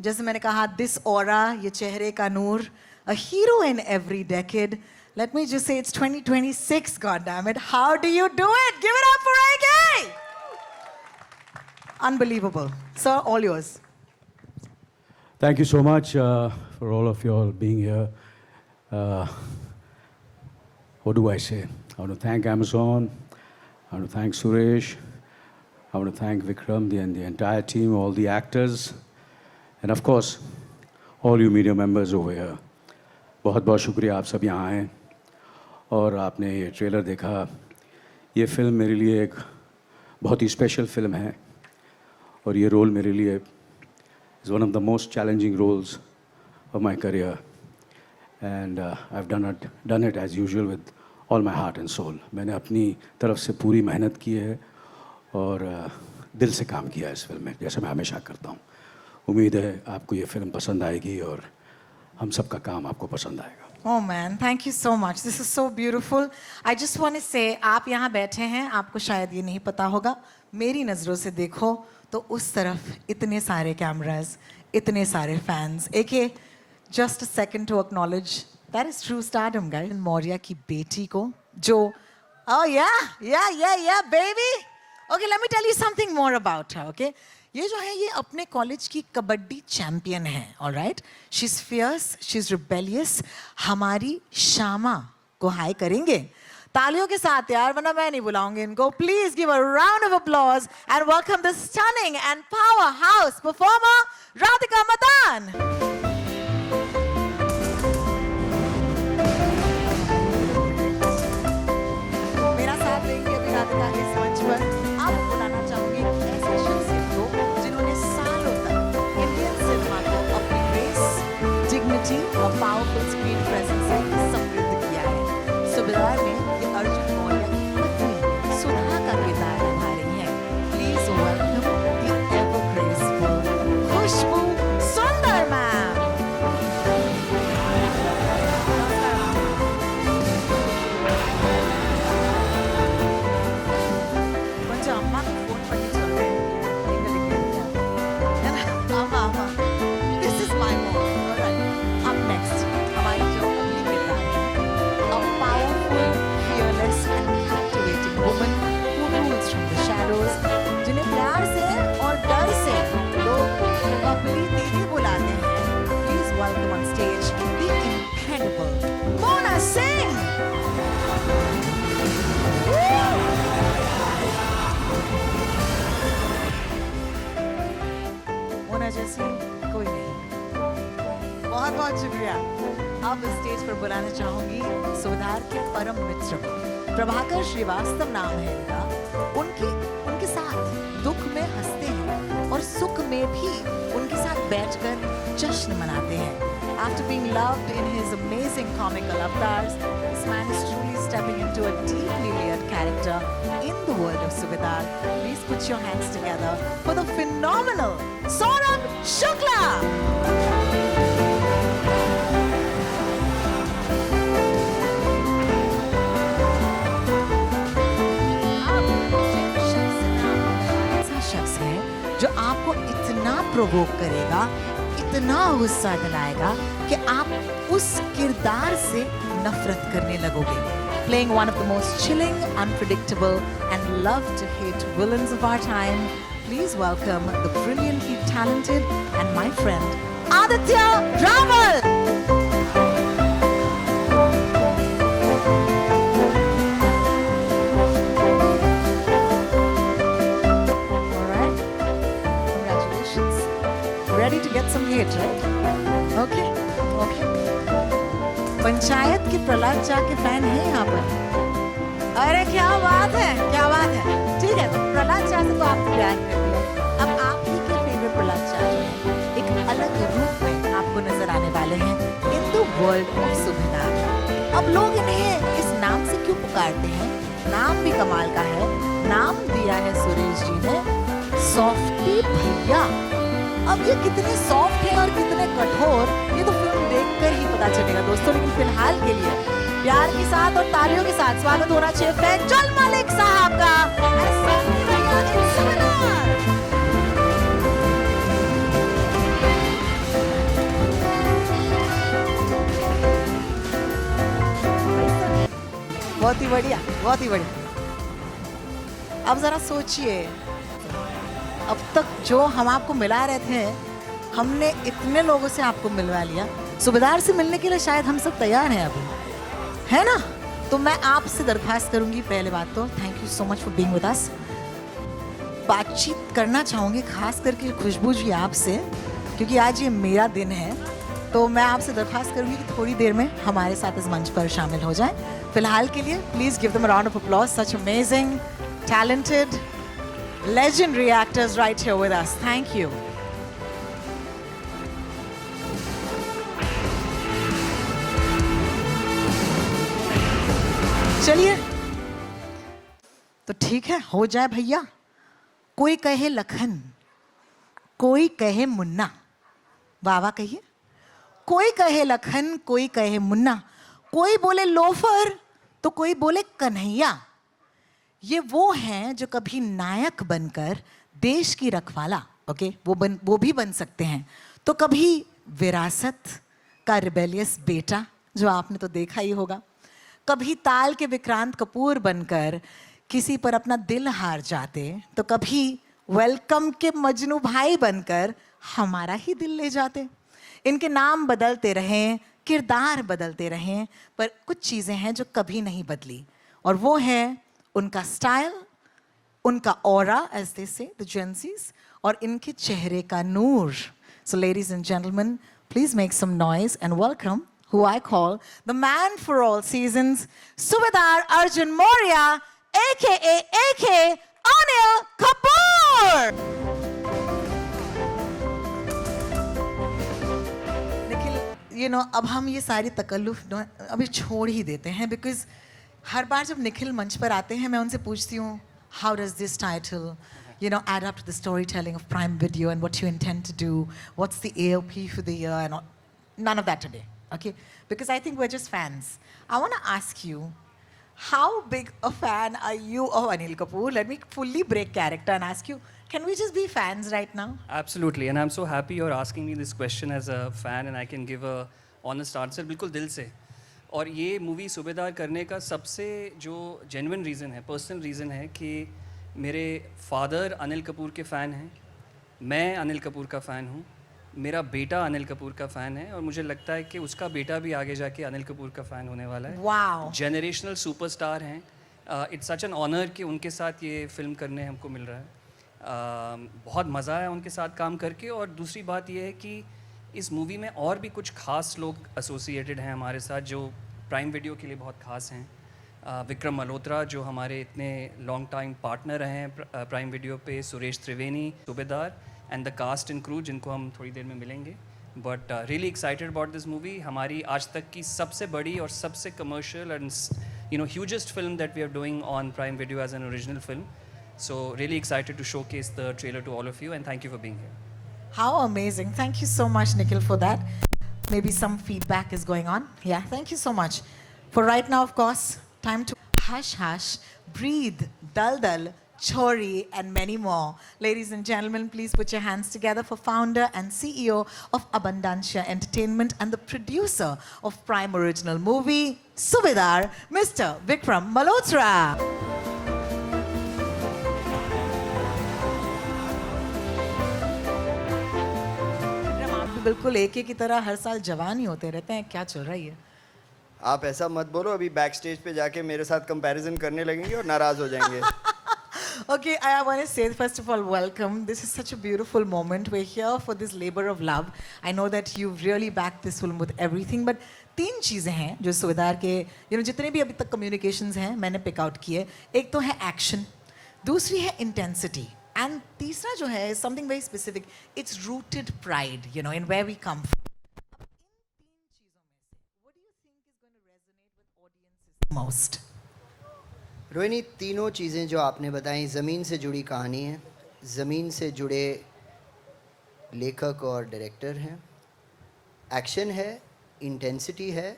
जैसे मैंने कहा, this aura, ये चेहरे का नूर, a hero in every decade. Let me just say it's 2026, goddammit. How do you do it? Give it up for AK! Unbelievable. Sir, all yours. Thank you so much for all of you all being here. What do I say? I want to thank Amazon. I want to thank Suresh. I want to thank Vikram and the entire team, all the actors, and of course, all you media members over here. बहुत बहुत शुक्रिया आप सब यहाँ आए और आपने ये ट्रेलर देखा. ये फिल्म मेरे लिए एक बहुत ही स्पेशल फिल्म है और ये रोल मेरे लिए is one of the most challenging roles of my career, and I've done it as usual with all my heart and soul. मैंने अपनी तरफ से पूरी मेहनत की है और दिल से काम किया है इस फिल्म में, जैसे मैं हमेशा करता हूँ. उम्मीद है आपको ये फिल्म पसंद आएगी और हम सबका काम आपको पसंद आएगा. Oh man, thank you so much. This is so beautiful. I just want to say, आप यहाँ बैठे हैं, आपको शायद ये नहीं पता होगा. मेरी नज़रों से देखो तो उस तरफ इतने सारे कैमरास, इतने सारे fans. AK, just a second to acknowledge that is true stardom, guys. Maurya की बेटी को जो, oh yeah, baby. Okay, let me tell you something more about her. Okay, ये जो है ये अपने कॉलेज की कबड्डी चैंपियन है. All right, she's fierce, she's rebellious. हमारी शामा को हाई करेंगे तालियों के साथ यार, वरना मैं नहीं बुलाऊंगी इनको. Please give a round of applause and welcome the stunning and powerhouse performer Radhika Madan. मेरा साथ देंगे अभी राधिका के इस मंच पर. आप बुलाना चाहूंगी ऐसे शख्सियत को जिन्होंने सालों तक इंडियन सिनेमा को अपनी ग्रेस, डिग्निटी और पावरफुल स्क्रीन प्रेजेंस से समृद्ध किया है. सुबेदार में ये अर्जुन मौर्य की पत्नी सुधा का किरदार निभा रही हैं. Please welcome the ever graceful Khushbu Sundar ma'am. కొంచెం అమ్మ ఫోన్ పట్టి చూడండి. This is my mom. Alright. Up next, हमारी जो अगली किरदार है, a powerful, fearless and captivating woman who rules from the shadows, जिन्हें प्यार से और डर से लोग बबली दीदी बुलाते हैं. Please welcome on stage the incredible Mona Singh. Mona जैसी कोई नहीं. बहुत बहुत शुक्रिया. अब इस स्टेज पर बुलाना चाहूंगी सुधार के परम मित्र को. प्रभाकर श्रीवास्तव नाम है इनका. उनके साथ दुख में हंसते हैं और सुख में भी उनके साथ बैठकर जश्न मनाते हैं. After being loved in his amazing comical avatars, this man is truly stepping into a deeply layered character in the world of Subedar. Please put your hands together for the phenomenal Saurabh Shukla. शख्स है जो आपको इतना provoke करेगा, इतना गुस्सा दिलाएगा कि आप उस किरदार से नफरत करने लगोगे. Playing one of the most chilling, unpredictable and love to hate villains of our time, please welcome the brilliantly talented and my friend Aditya Raval. Ready to get some hate, right? Okay. Panchayat के प्रहलाद चा के fan हैं यहाँ पर. अरे क्या बात है. ठीक है, तो प्रहलाद चा से तो आपको प्यार कर दिया. अब आप ही के फेवरेट प्रहलाद चा जो है एक अलग रूप में आपको नजर आने वाले हैं इन द वर्ल्ड ऑफ सुबेदार. अब लोग इन्हें इस नाम से क्यों पुकारते हैं? नाम भी कमाल का है. नाम दिया है सुरेश जी ने, सॉफ्टी भैया. अब ये कितने सॉफ्ट हैं और कितने कठोर, ये तो फिल्म देखकर ही पता चलेगा दोस्तों. लेकिन फिलहाल के लिए प्यार के साथ और तालियों के साथ स्वागत होना चाहिए फैजल मलिक साहब का. बढ़िया, बहुत ही बढ़िया। अब जरा सोचिए, अब तक जो हम आपको मिला रहे थे, हमने इतने लोगों से आपको मिलवा लिया। सूबेदार से मिलने के लिए शायद हम सब तैयार हैं अभी, है ना? तो मैं आपसे दरख्वास्त करूंगी, पहले बात तो thank you so much for being with us. बातचीत करना चाहूँगी खास करके खुशबू जी आपसे, क्योंकि आज ये मेरा दिन है। तो मैं आपसे दरख्वास्त करूंगी कि थोड़ी देर में हमारे साथ इस मंच पर शामिल हो जाएं। फिलहाल के लिए please give them a round of applause, such amazing, talented, legendary actors right here with us. Thank you. चलिए तो ठीक है, हो जाए भैया। कोई कहे लखन, कोई कहे मुन्ना, वाह वाह कहिए। कोई कहे लखन, कोई कहे मुन्ना, कोई बोले लोफर तो कोई बोले कन्हैया। ये वो हैं जो कभी नायक बनकर देश की रखवाला, ओके, वो भी बन सकते हैं। तो कभी विरासत का रिबेलियस बेटा, जो आपने तो देखा ही होगा। कभी ताल के विक्रांत कपूर बनकर किसी पर अपना दिल हार जाते, तो कभी वेलकम के मजनू भाई बनकर हमारा ही दिल ले जाते। इनके नाम बदलते रहें, किरदार बदलते रहें, पर कुछ चीज़ें हैं जो कभी नहीं बदली, और वो है उनका स्टाइल, उनका ऑरा, एज दे से द जेंसीज, और इनके चेहरे का नूर। So ladies and gentleman, please make some noise and welcome who I call the man for all seasons, Subedar Arjun Maurya, aka Anil Kapoor. Nikhil, you know, अब हम ये सारी तकल्लुफ अभी छोड़ ही देते हैं, बिकॉज हर बार जब निखिल मंच पर आते हैं मैं उनसे पूछती हूँ, how does this title add up to the storytelling of Prime Video and what you intend to do, what's the AOP for the year, and all. None of that today. Okay, because I think we're just fans. I want to ask you, how big a fan are you of Anil Kapoor? Let me fully break character and ask you, can we just be fans right now? Absolutely, and I'm so happy you're asking me this question as a fan, and I can give a honest answer बिल्कुल दिल से। और ये movie सूबेदार करने का सबसे जो जेन्युइन रीज़न है, पर्सनल रीज़न है कि मेरे फादर अनिल कपूर के फ़ैन हैं, मैं अनिल कपूर का फ़ैन हूँ, मेरा बेटा अनिल कपूर का फ़ैन है, और मुझे लगता है कि उसका बेटा भी आगे जाके अनिल कपूर का फ़ैन होने वाला है। Wow. जेनरेशनल सुपरस्टार हैं। इट्स सच एन ऑनर कि उनके साथ ये फ़िल्म करने हमको मिल रहा है। बहुत मज़ा आया उनके साथ काम करके, और दूसरी बात ये है कि इस मूवी में और भी कुछ ख़ास लोग एसोसिएटेड हैं हमारे साथ, जो प्राइम वीडियो के लिए बहुत ख़ास हैं। विक्रम मल्होत्रा, जो हमारे इतने लॉन्ग टाइम पार्टनर हैं प्राइम वीडियो पे, Suresh Triveni, Subedar, and the cast and crew, जिनको हम थोड़ी देर में मिलेंगे। But really excited about this movie. हमारी आज तक की सबसे बड़ी और सबसे commercial and hugest film that we are doing on Prime Video as an original film. So really excited to showcase the trailer to all of you, and thank you for being here. How amazing. Thank you so much, Nikhil, for that. Maybe some feedback is going on. Yeah, thank you so much. For right now, of course, time to hush hush, breathe, dal dal, chori, and many more. Ladies and gentlemen, please put your hands together for founder and CEO of Abundancia Entertainment and the producer of Prime Original Movie, Subedar, Mr. Vikram Malhotra. बिल्कुल एक की तरह हर साल जवान ही होते रहते हैं, क्या चल रहा है? आप ऐसा मत बोलो, अभी बैक स्टेज पे जाके मेरे साथ कंपैरिजन करने लगेंगे और नाराज हो जाएंगे। Okay, I want to say first of all, welcome. This is such a beautiful moment. We're here for this labor of love. I know that you've really backed this film with everything, but तीन चीज़ें हैं जो सूबेदार के जितने भी अभी तक communications हैं मैंने pick out किए। एक तो है action, दूसरी है intensity, and तीसरा जो है is something very specific. It's rooted pride, in where we come from. अब इन तीन चीज़ों में से, what do you think is going to resonate with audiences the most? Rohini, तीनों चीज़ें जो आपने बताई ज़मीन से जुड़ी कहानी है, ज़मीन से जुड़े लेखक और डायरेक्टर हैं, एक्शन है, इंटेंसिटी है,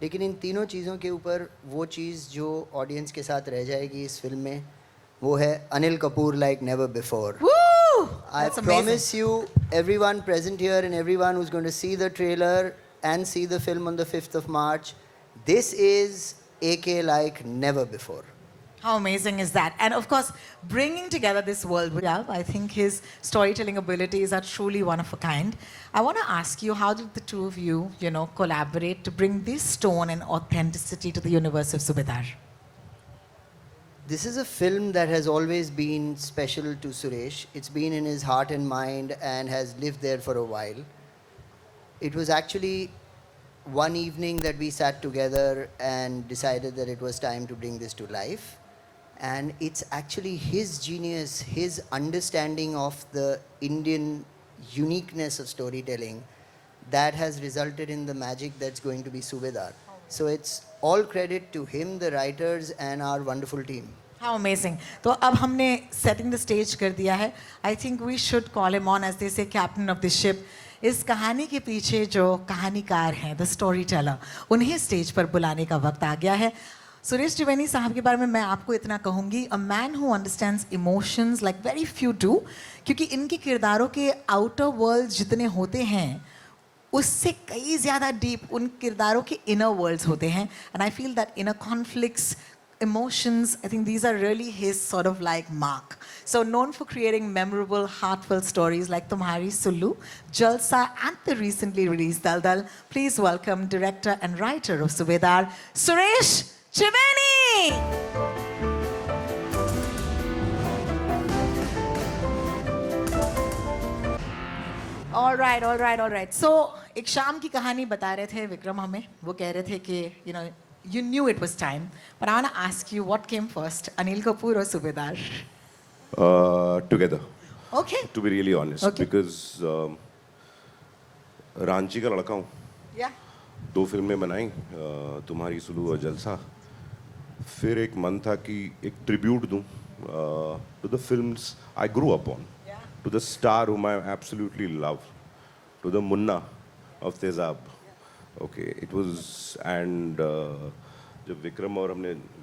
लेकिन इन तीनों चीज़ों के ऊपर वो चीज़ जो ऑडियंस के साथ रह जाएगी इस फिल्म में, वो है Anil Kapoor like never before. I promise you, everyone present here and everyone who's going to see the trailer and see the film on the 5th of March, this is AK like never before. How amazing is that? And of course, bringing together this world, yeah, I think his storytelling abilities are truly one of a kind. I want to ask you, how did the two of you, collaborate to bring this tone and authenticity to the universe of Subedar? This is a film that has always been special to Suresh. It's been in his heart and mind and has lived there for a while. It was actually one evening that we sat together and decided that it was time to bring this to life. And it's actually his genius, his understanding of the Indian uniqueness of storytelling that has resulted in the magic that's going to be Subedar. So it's all credit to him, the writers, and our wonderful team. How amazing. तो अब हमने setting the stage कर दिया है. I think we should call him on, as they say, captain of the ship. इस कहानी के पीछे जो कहानीकार हैं, the storyteller, उन्हें स्टेज पर बुलाने का वक्त आ गया है. सुरेश त्रिवेणी साहब के बारे में मैं आपको इतना कहूँगी, a man who understands emotions like very few do, क्योंकि इनके किरदारों के outer world जितने होते हैं उससे कई ज़्यादा deep उन किरदारों के inner worlds होते हैं. And I feel that inner conflicts, emotions, I think these are really his sort of like mark. So known for creating memorable, heartfelt stories like Tumhari Sullu, Jalsa, and the recently released Dal Dal, please welcome director and writer of Subedar, Suresh Triveni! All right. So, एक शाम की कहानी बता रहे थे विक्रम हमें. वो कह रहे थे कि you knew it was time. But I want to ask you, what came first, Anil Kapoor or Subedar? Together, Okay. to be really honest, Okay. because Ranchi का लड़का हूँ. Yeah. 2 फिल्में बनाई, तुम्हारी सुलू और जलसा. फिर एक मन था कि एक ट्रिब्यूट दूँ to the films I grew up on, Yeah. to the star whom I absolutely love, to the Munna of Tezab. Okay, it was, and जब विक्रम और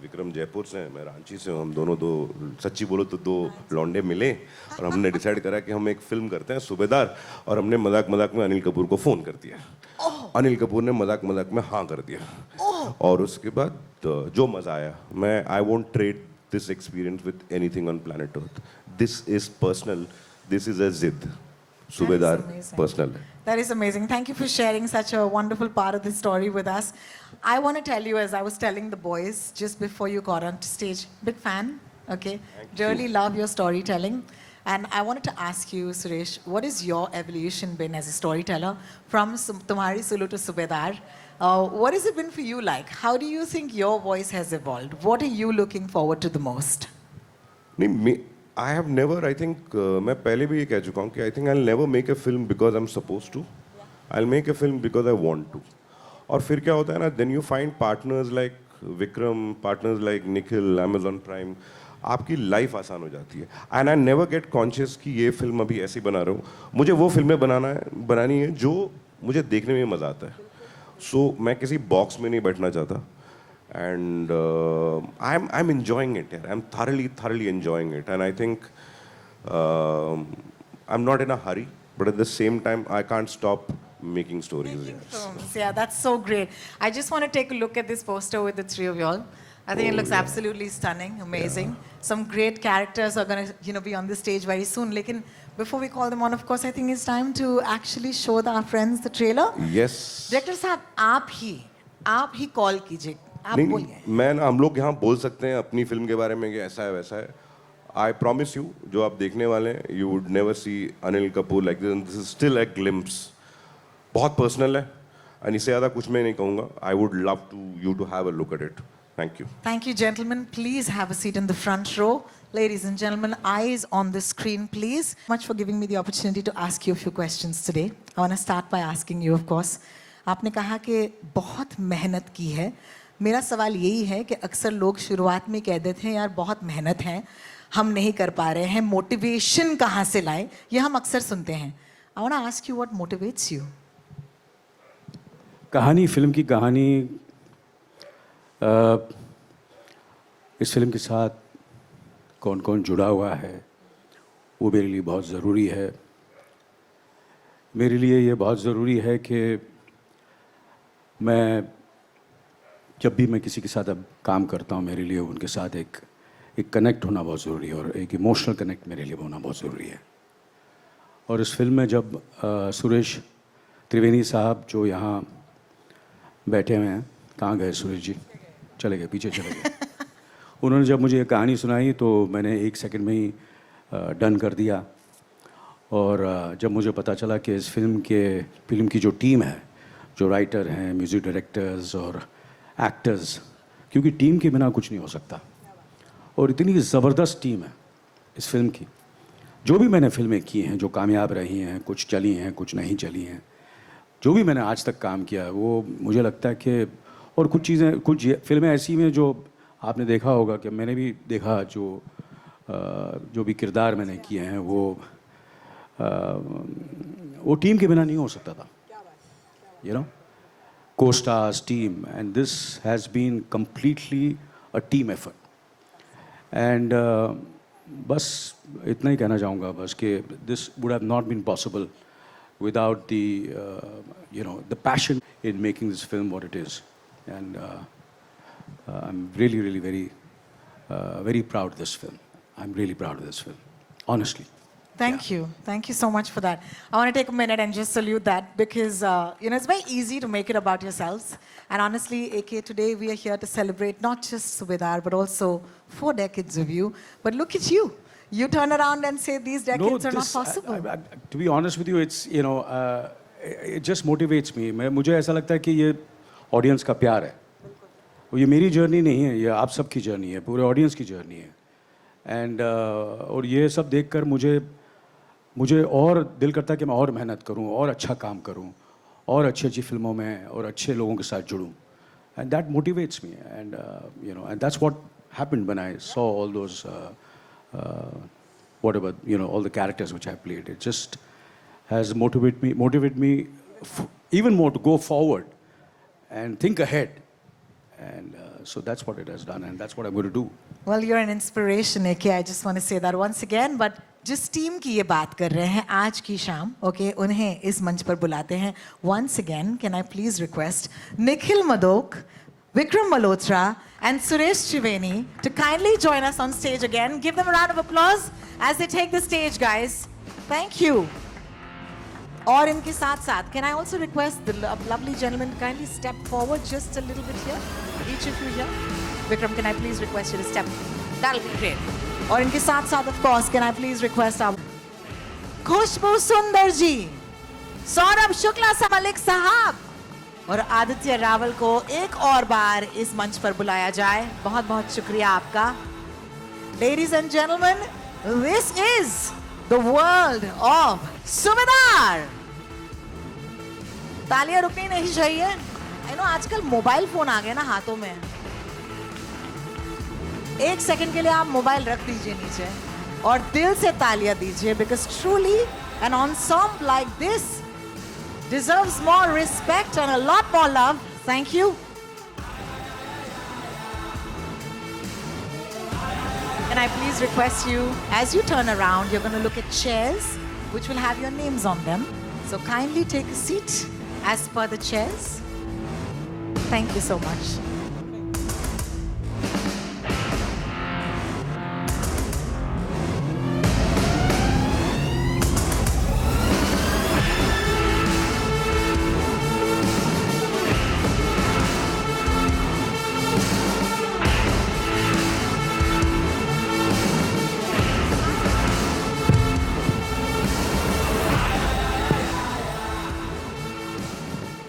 विक्रम जयपुर से हैं, मैं रांची से हूँ, हम दोनों सच्ची बोलो तो 2 लौंडे मिले और हमने डिसाइड करा कि हम एक फिल्म करते हैं सुबेदार. और हमने मजाक मजाक में अनिल कपूर को फ़ोन कर दिया. अनिल कपूर ने मजाक मजाक में हाँ कर दिया. और उसके बाद जो मज़ा आया, I won't trade this experience with anything on planet earth. This is personal, this is a जिद. सुबेदार पर्सनल है. That is amazing. Thank you for sharing such a wonderful part of the story with us. I want to tell you, as I was telling the boys just before you got on stage, big fan, okay? Really love your storytelling. And I wanted to ask you, Suresh, what has your evolution been as a storyteller from Tumhari Sulu to Subedar? What has it been for you like? How do you think your voice has evolved? What are you looking forward to the most? नहीं, I have never, I think, मैं पहले भी ये कह चुका हूँ कि I think I'll never make a film because I'm supposed to. I'll make a film because I want to. और फिर क्या होता है ना, then you find partners like Vikram, partners like Nikhil, Amazon Prime. आपकी लाइफ आसान हो जाती है. And I never get conscious कि ये फिल्म अभी ऐसी बना रहा हूँ. मुझे वो फिल्में बनानी है जो मुझे देखने में मज़ा आता है. So मैं किसी बॉक्स में नहीं बैठना चाहता. And I'm enjoying it. I'm thoroughly enjoying it. And I think I'm not in a hurry, but at the same time, I can't stop making stories. Films. Yeah, that's so great. I just want to take a look at this poster with the 3 of y'all. I think it looks absolutely stunning, amazing. Some great characters are going to, be on the stage very soon. Lekin before we call them on, of course, I think it's time to actually show our friends the trailer. Yes. Director साहब, आप ही call कीजिए. आप नहीं, बोलिए. हम लोग यहाँ बोल सकते हैं अपनी फिल्म के बारे में कि ऐसा है वैसा है. I promise you, जो आप देखने वाले हैं, you would never see Anil Kapoor like this. And this is still a glimpse. बहुत पर्सनल है. और इससे ज़्यादा कुछ मैं नहीं कहूँगा. I would love you to have a look at it. Thank you. Thank you, gentlemen. Please have a seat in the front row. Ladies and gentlemen, eyes on the screen, please. Much for giving me the opportunity to ask you a few questions today. I want to start by asking you, of course. आपने कहा कि बहुत मेहनत की है. मेरा सवाल यही है कि अक्सर लोग शुरुआत में कह देते हैं यार बहुत मेहनत है, हम नहीं कर पा रहे हैं, मोटिवेशन कहाँ से लाएं? ये हम अक्सर सुनते हैं. I want to ask you what motivates you. Film की कहानी इस फिल्म के साथ कौन कौन जुड़ा हुआ है वो मेरे लिए बहुत ज़रूरी है. मेरे लिए ये बहुत ज़रूरी है कि मैं जब भी मैं किसी के साथ अब काम करता हूँ, मेरे लिए उनके साथ एक कनेक्ट होना बहुत ज़रूरी है और एक इमोशनल कनेक्ट मेरे लिए होना बहुत ज़रूरी है। और इस फिल्म में जब सुरेश त्रिवेणी साहब जो यहाँ बैठे हुए हैं, कहाँ गए सुरेश जी? चले गए, पीछे चले गए। उन्होंने जब मुझे ये कहानी सुनाई तो मैंने 1 सेकंड में ही डन कर दिया। और जब मुझे पता चला कि इस फिल्म की जो टीम है, जो राइटर हैं, म्यूज़िक डायरेक्टर्स और एक्टर्स, क्योंकि टीम के बिना कुछ नहीं हो सकता, और इतनी ज़बरदस्त टीम है इस फिल्म की। जो भी मैंने फिल्में की हैं, जो कामयाब रही हैं, कुछ चली हैं, कुछ नहीं चली हैं, जो भी मैंने आज तक काम किया है, वो मुझे लगता है कि, और कुछ फिल्में ऐसी हैं जो आपने देखा होगा कि मैंने भी देखा, जो भी किरदार मैंने किए हैं वो टीम के बिना नहीं हो सकता था, you know, co-stars, team, and this has been completely a team effort. And बस इतना ही कहना चाहूँगा बस कि this would have not been possible without the passion in making this film what it is. And I'm really very proud of this film. I'm really proud of this film, honestly. Thank you so much for that. I want to take a minute and just salute that, because it's very easy to make it about yourselves. And honestly, AK, today we are here to celebrate not just Subedar but also 4 decades of you. But look at you. You turn around and say these decades are not possible. To be honest with you, it's it just motivates me. मुझे ऐसा लगता है कि ये audience का प्यार है। ये मेरी जर्नी नहीं है, ये आप सबकी जर्नी है, पूरे ऑडियंस की जर्नी है। एंड और ये सब देखकर मुझे और दिल करता है कि मैं और मेहनत करूं, और अच्छा काम करूं, और अच्छी फिल्मों में और अच्छे लोगों के साथ जुड़ूं। And that motivates me, and and that's what happened when I saw all those whatever, all the characters which I played. It just has motivated me even more to go forward and think ahead. And so that's what it has done, and that's what I'm going to do. Well, you're an inspiration, AK. I just want to say that once again. But जिस team की ये बात कर रहे हैं आज की शाम, ओके, उन्हें इस मंच पर बुलाते हैं. Once again, can I please request Nikhil Madok, Vikram Malhotra, and Suresh Triveni to kindly join us on stage again. Give them a round of applause as they take the stage, guys. Thank you. और इनके साथ साथ, can I also request the lovely gentleman to kindly step forward just a little bit here? Each of you here. Vikram, can I please request you to step? That'll be great. और इनके साथ साथ, of course, can I please request our खुशबू सुंदर जी, सौरभ शुक्ला मलिक साहब और आदित्य रावल को एक और बार इस मंच पर बुलाया जाए. बहुत बहुत शुक्रिया आपका. Ladies and gentlemen, this is the world of सुबेदार. तालियां रुकनी नहीं चाहिए. I know आजकल मोबाइल फोन आ गए ना हाथों में. 1 सेकंड के लिए आप मोबाइल रख दीजिए नीचे और दिल से तालियां दीजिए, because truly an ensemble like this deserves more respect and a lot more love. Thank you. Can I please request you, as you turn around, you're going to look at chairs which will have your names on them. So kindly take a seat as per the chairs. Thank you so much.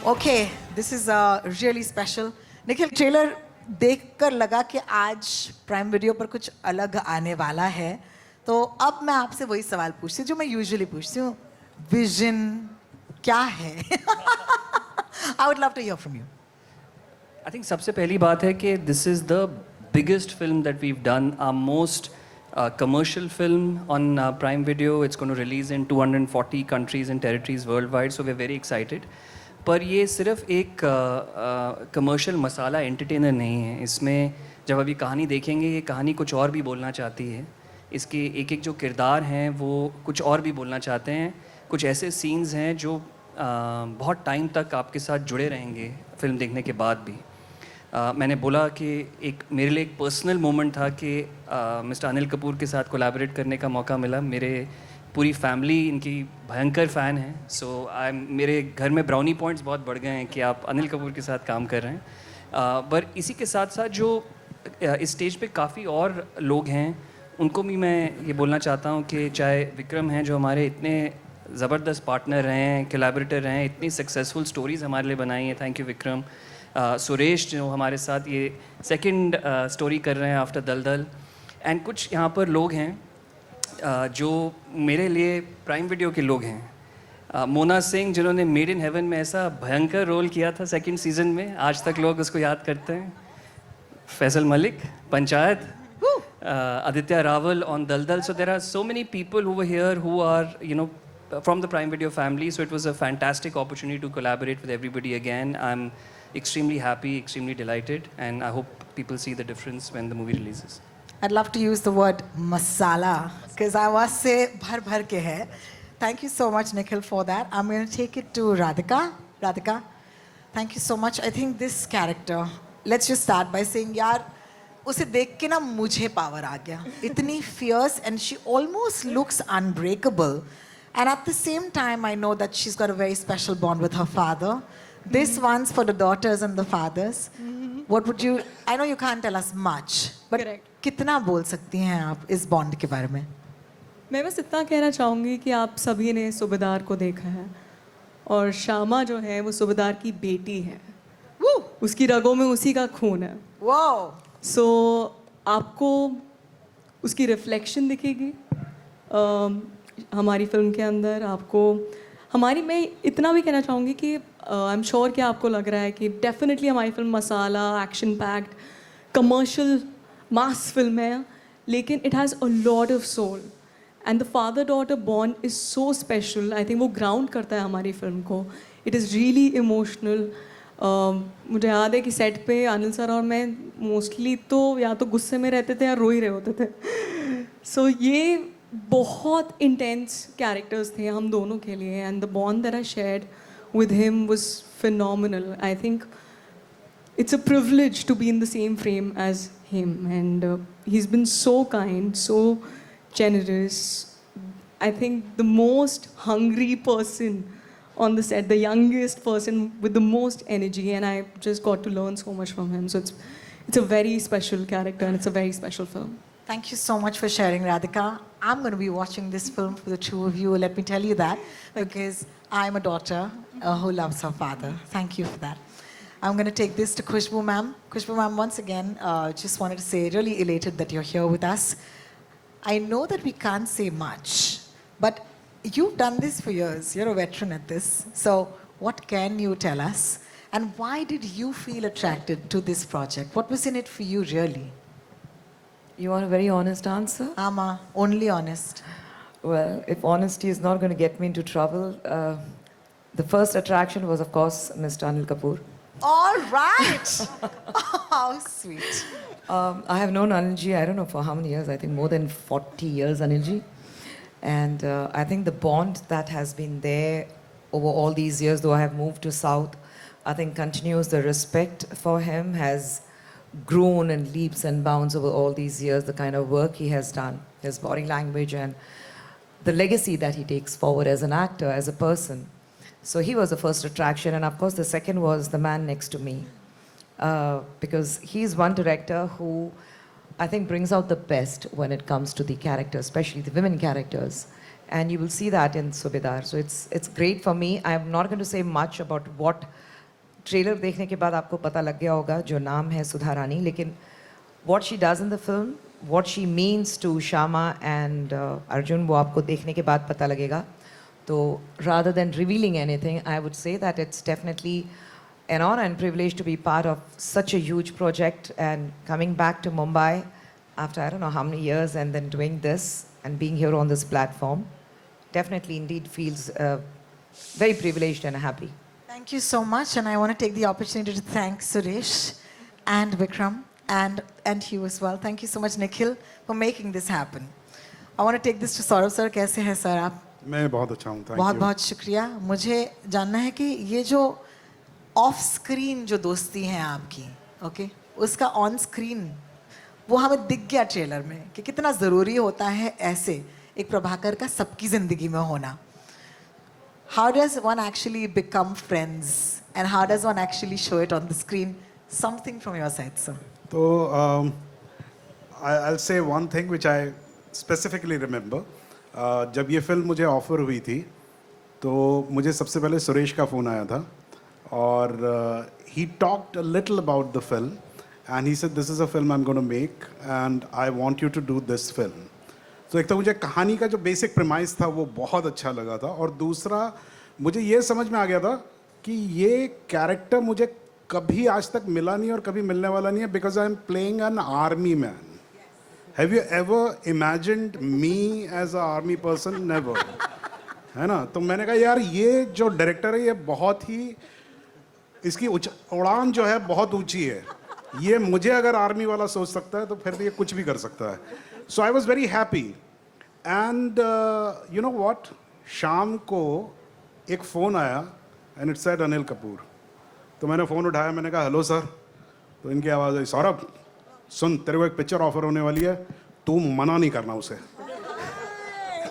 Okay, this is really special. Nikhil, trailer देखकर लगा कि आज prime video पर कुछ अलग आने वाला है, तो अब मैं आपसे वही सवाल पूछती हूँ जो मैं यूजुअली पूछती हूँ. विजन क्या है? I would love to hear from you. I think सबसे पहली बात है कि this is the biggest film that we've done, our most commercial film on Prime Video. It's going to release in 240 countries and territories worldwide, so we're very excited. पर ये सिर्फ एक commercial मसाला entertainer नहीं है. इसमें जब अभी कहानी देखेंगे, ये कहानी कुछ और भी बोलना चाहती है. इसके एक एक जो किरदार हैं वो कुछ और भी बोलना चाहते हैं. कुछ ऐसे सीन्स हैं जो बहुत टाइम तक आपके साथ जुड़े रहेंगे फिल्म देखने के बाद भी. मैंने बोला कि एक मेरे लिए एक पर्सनल मोमेंट था कि मिस्टर अनिल कपूर के साथ कोलैबोरेट करने का मौका मिला। मेरे पूरी फैमिली इनकी भयंकर फ़ैन है। सो आई मेरे घर में ब्राउनी पॉइंट्स बहुत बढ़ गए हैं कि आप अनिल कपूर के साथ काम कर रहे हैं। पर इसी के साथ साथ जो इस स्टेज पे काफ़ी और लोग हैं, उनको भी मैं ये बोलना चाहता हूँ कि चाहे विक्रम हैं जो हमारे इतने ज़बरदस्त पार्टनर रहे हैं, कोलैबोरेटर रहे हैं, इतनी सक्सेसफुल स्टोरीज़ हमारे लिए बनाई हैं, थैंक यू विक्रम। सुरेश जो हमारे साथ ये सेकंड स्टोरी कर रहे हैं आफ्टर दलदल। एंड कुछ यहाँ पर लोग हैं जो मेरे लिए प्राइम वीडियो के लोग हैं। मोना सिंह जिन्होंने मेड इन हेवन में ऐसा भयंकर रोल किया था सेकंड सीज़न में, आज तक लोग उसको याद करते हैं। Faisal Malik, panchayat, Aditya Raval on Daldal. So there are so many people who were here who are, from the Prime Video family. So it was a fantastic opportunity to collaborate with everybody again. I'm extremely happy, extremely delighted, and I hope people see the difference when the movie releases. I'd love to use the word masala because I was say bhar ke hai. Thank you so much, Nikhil, for that. I'm going to take it to Radhika. Radhika, thank you so much. I think this character, let's just start by saying, yaar, उसे देख के ना मुझे power आ गया. इतनी fierce and she almost looks unbreakable. And at the same time, I know that she's got a very special bond with her father. This one's for the daughters and the fathers. What would you? I know you can't tell us much, but Correct. कितना बोल सकती हैं आप इस bond के बारे में? मैं बस इतना कहना चाहूँगी कि आप सभी ने सूबेदार को देखा है और शामा जो है वो सूबेदार की बेटी है। Woo! उसकी रगों में उसी का खून है। Wow! सो आपको उसकी रिफ्लेक्शन दिखेगी हमारी फिल्म के अंदर। आपको मैं इतना भी कहना चाहूँगी कि आई एम श्योर कि आपको लग रहा है कि डेफिनेटली हमारी film masala, action packed, commercial mass film है, लेकिन it has a lot of soul and the father daughter bond is so special. I think वो ग्राउंड करता है हमारी फिल्म को। It is really emotional. मुझे याद है कि सेट पे अनिल सर और मैं मोस्टली तो या तो गुस्से में रहते थे या रो ही रहे होते थे। सो ये बहुत इंटेंस कैरेक्टर्स थे हम दोनों के लिए and the bond that I shared with him was phenomenal. I think it's a privilege to be in the same frame as him, and he's been so kind, so generous. I think the most hungry person on the set, the youngest person with the most energy, and I just got to learn so much from him. So it's a very special character and it's a very special film. Thank you so much for sharing, Radhika. I'm going to be watching this film for the two of you. Let me tell you that, because I'm a daughter who loves her father. Thank you for that. I'm going to take this to Khushbu ma'am. Khushbu ma'am, once again, just wanted to say, really elated that you're here with us. I know that we can't say much, but you've done this for years. You're a veteran at this. So what can you tell us? And why did you feel attracted to this project? What was in it for you, really? You want a very honest answer? Ama, only honest. Well, if honesty is not going to get me into trouble, the first attraction was, of course, Mr. Anil Kapoor. All right. Oh, how sweet. I have known Anilji, I don't know for how many years, I think more than 40 years, Anilji. And I think the bond that has been there over all these years, though I have moved to South, I think continues. The respect for him has grown in leaps and bounds over all these years, the kind of work he has done, his body language and the legacy that he takes forward as an actor, as a person. So he was the first attraction, and of course the second was the man next to me. Because he's one director who I think brings out the best when it comes to the characters, especially the women characters. And you will see that in Subedar. So it's great for me. I'm not going to say much about what trailer देखने के बाद आपको पता लग गया होगा जो नाम है सुधा रानी, लेकिन what she does in the film, what she means to Shama and Arjun, वो आपको देखने के बाद पता लगेगा. So rather than revealing anything, I would say that it's definitely an honor and privilege to be part of such a huge project, and coming back to Mumbai after I don't know how many years and then doing this and being here on this platform definitely indeed feels very privileged and happy. Thank you so much, and I want to take the opportunity to thank Suresh and Vikram and you as well. Thank you so much, Nikhil, for making this happen. I want to take this to Saurav sir. कैसे हैं sir आप? मैं बहुत अच्छा हूँ, thank बहुत you. बहुत शुक्रिया। मुझे जानना है कि ये जो ऑफ स्क्रीन जो दोस्ती है आपकी, ओके उसका ऑन स्क्रीन वो हमें दिख गया ट्रेलर में कि कितना ज़रूरी होता है ऐसे एक प्रभाकर का सबकी ज़िंदगी में होना. How does one actually become friends and how does one actually show it on the screen? Something from your side, sir. So I'll say one thing which I specifically remember. जब ये फिल्म मुझे offer हुई थी तो मुझे सबसे पहले सुरेश का फ़ोन आया था और he talked a little about the film and he said this is a film I'm going to make and I want you to do this film. तो एक तो मुझे कहानी का जो बेसिक प्रेमाइस था वो बहुत अच्छा लगा था और दूसरा मुझे ये समझ में आ गया था कि ये कैरेक्टर मुझे कभी आज तक मिला नहीं और कभी मिलने वाला नहीं है because I am playing an army man. Have you ever imagined me as a army person? Never. है ना. तो मैंने कहा यार ये जो डायरेक्टर है ये बहुत ही इसकी उड़ान जो है बहुत ऊंची है. ये मुझे अगर आर्मी वाला सोच सकता है तो फिर ये कुछ भी कर सकता है. So I was very happy and you know what, शाम को एक फ़ोन आया and it said Anil Kapoor. तो मैंने फ़ोन उठाया, मैंने कहा हेलो सर. तो इनकी आवाज़ आई, सौरभ सुन तेरे को एक पिक्चर ऑफर होने वाली है, तू मना नहीं करना उसे.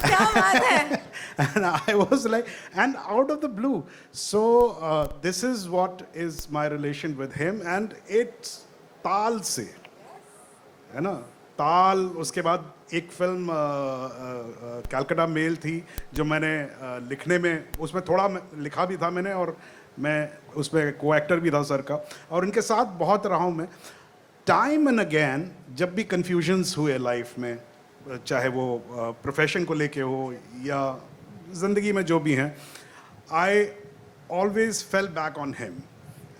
क्या बात है. And I was like, and out of the blue. So this is what is my relation with him and it's ताल से, है ना. ताल. उसके बाद एक फिल्म कैलकाटा मेल थी जो मैंने लिखने में उसमें थोड़ा लिखा भी था मैंने और मैं उसमें को एक्टर भी था सर का और उनके साथ बहुत रहा हूँ मैं. टाइम एंड अगेन जब भी कन्फ्यूजन्स हुए लाइफ में, चाहे वो प्रोफेशन को लेके हो या ज़िंदगी में जो भी हैं, I always fell back on him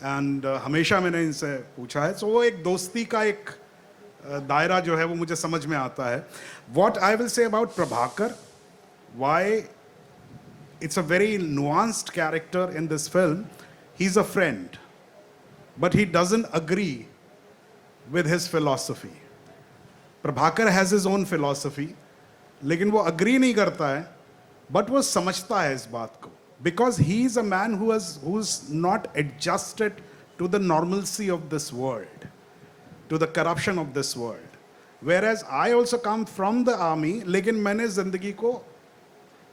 and हमेशा मैंने इनसे पूछा है. सो वो एक दोस्ती का एक दायरा जो है वो मुझे समझ में आता है. What I will say about Prabhakar, why it's a very nuanced character in this film. He's a friend, but he doesn't agree with his philosophy. Prabhakar has his own philosophy, लेकिन वो agree नहीं करता है, but वो समझता है इस बात को. Because he is a man who's not adjusted to the normalcy of this world, to the corruption of this world. Whereas I also come from the army, लेकिन मैंने जिंदगी को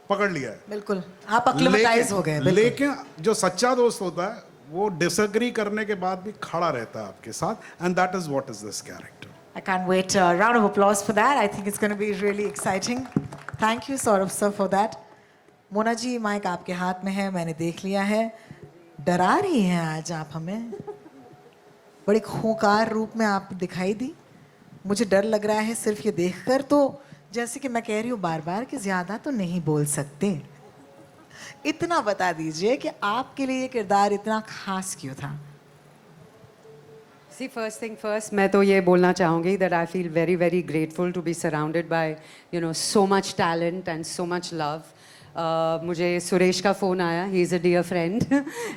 पकड़ लिया है. बिल्कुल आप अक्लेमेटाइज हो गए. बिल्कुल. लेकिन जो सच्चा दोस्त होता है वो डिसएग्री करने के बाद भी खड़ा रहता है आपके साथ and that is what is this character. I can't wait. A round of applause for that. I think it's going to be really exciting. Thank you, Saurabh sir, for that. Mona ji mike आपके हाथ में है, मैंने देख लिया है. डरा रही हैं आज आप हमें, बड़े खूंखार रूप में आप दिखाई दी. मुझे डर लग रहा है सिर्फ ये देखकर, तो जैसे कि मैं कह रही हूँ बार बार कि ज़्यादा तो नहीं बोल सकते. इतना बता दीजिए कि आपके लिए ये किरदार इतना खास क्यों था. See, first thing first, मैं तो ये बोलना चाहूँगी that I feel very, very grateful to be surrounded by, you know, so much talent and so much love. मुझे सुरेश का फ़ोन आया, he is a dear friend,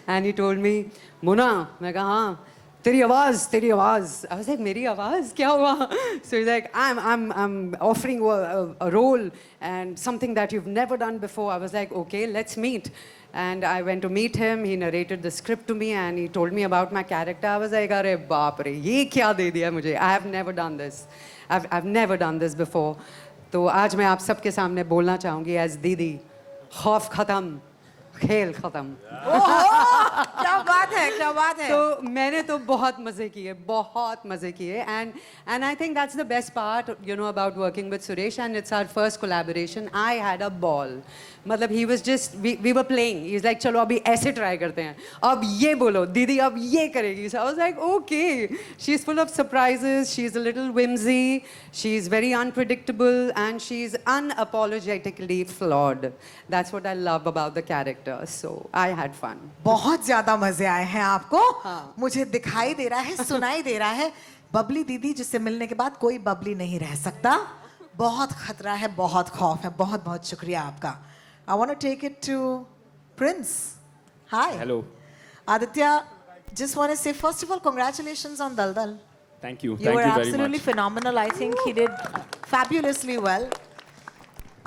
and he told me, मुना, मैं कहा हाँ, तेरी आवाज़. I was like, मेरी आवाज़ क्या हुआ? So he's like, I'm offering you a role and something that you've never done before. I was like, okay, let's meet. And I went to meet him. He narrated the script to me and he told me about my character. I was like, अरे बाप रे, ये क्या दे दिया मुझे? I have never done this. I've never done this before. तो आज मैं आप सबके सामने बोलना चाहूँगी as दीदी, खौफ खत्म, खेल खत्म. क्या बात है, क्या बात है. तो मैंने तो बहुत मज़े किए and I think that's the best part, you know, about working with Suresh, and it's our first collaboration. I had a ball. मतलब he was just, we were playing. He's like, चलो अभी ऐसे try करते हैं, अब ये बोलो, दीदी अब ये करेगी. So I was like, okay. She's full of surprises. She's a little whimsy. She's very unpredictable and she's unapologetically flawed. That's what I love about the character. So I had fun. बहुत ज्यादा मजे आए हैं आपको. मुझे दिखाई दे रहा है, सुनाई दे रहा है. बबली दीदी जिससे मिलने के बाद कोई बबली नहीं रह सकता. बहुत खतरा है, बहुत खौफ है. बहुत बहुत शुक्रिया आपका. I want to take it to Prince. Hi. Hello. Aditya, just want to say first of all congratulations on Daldal. Thank you. You Thank were you very absolutely much. phenomenal. I think he did fabulously well.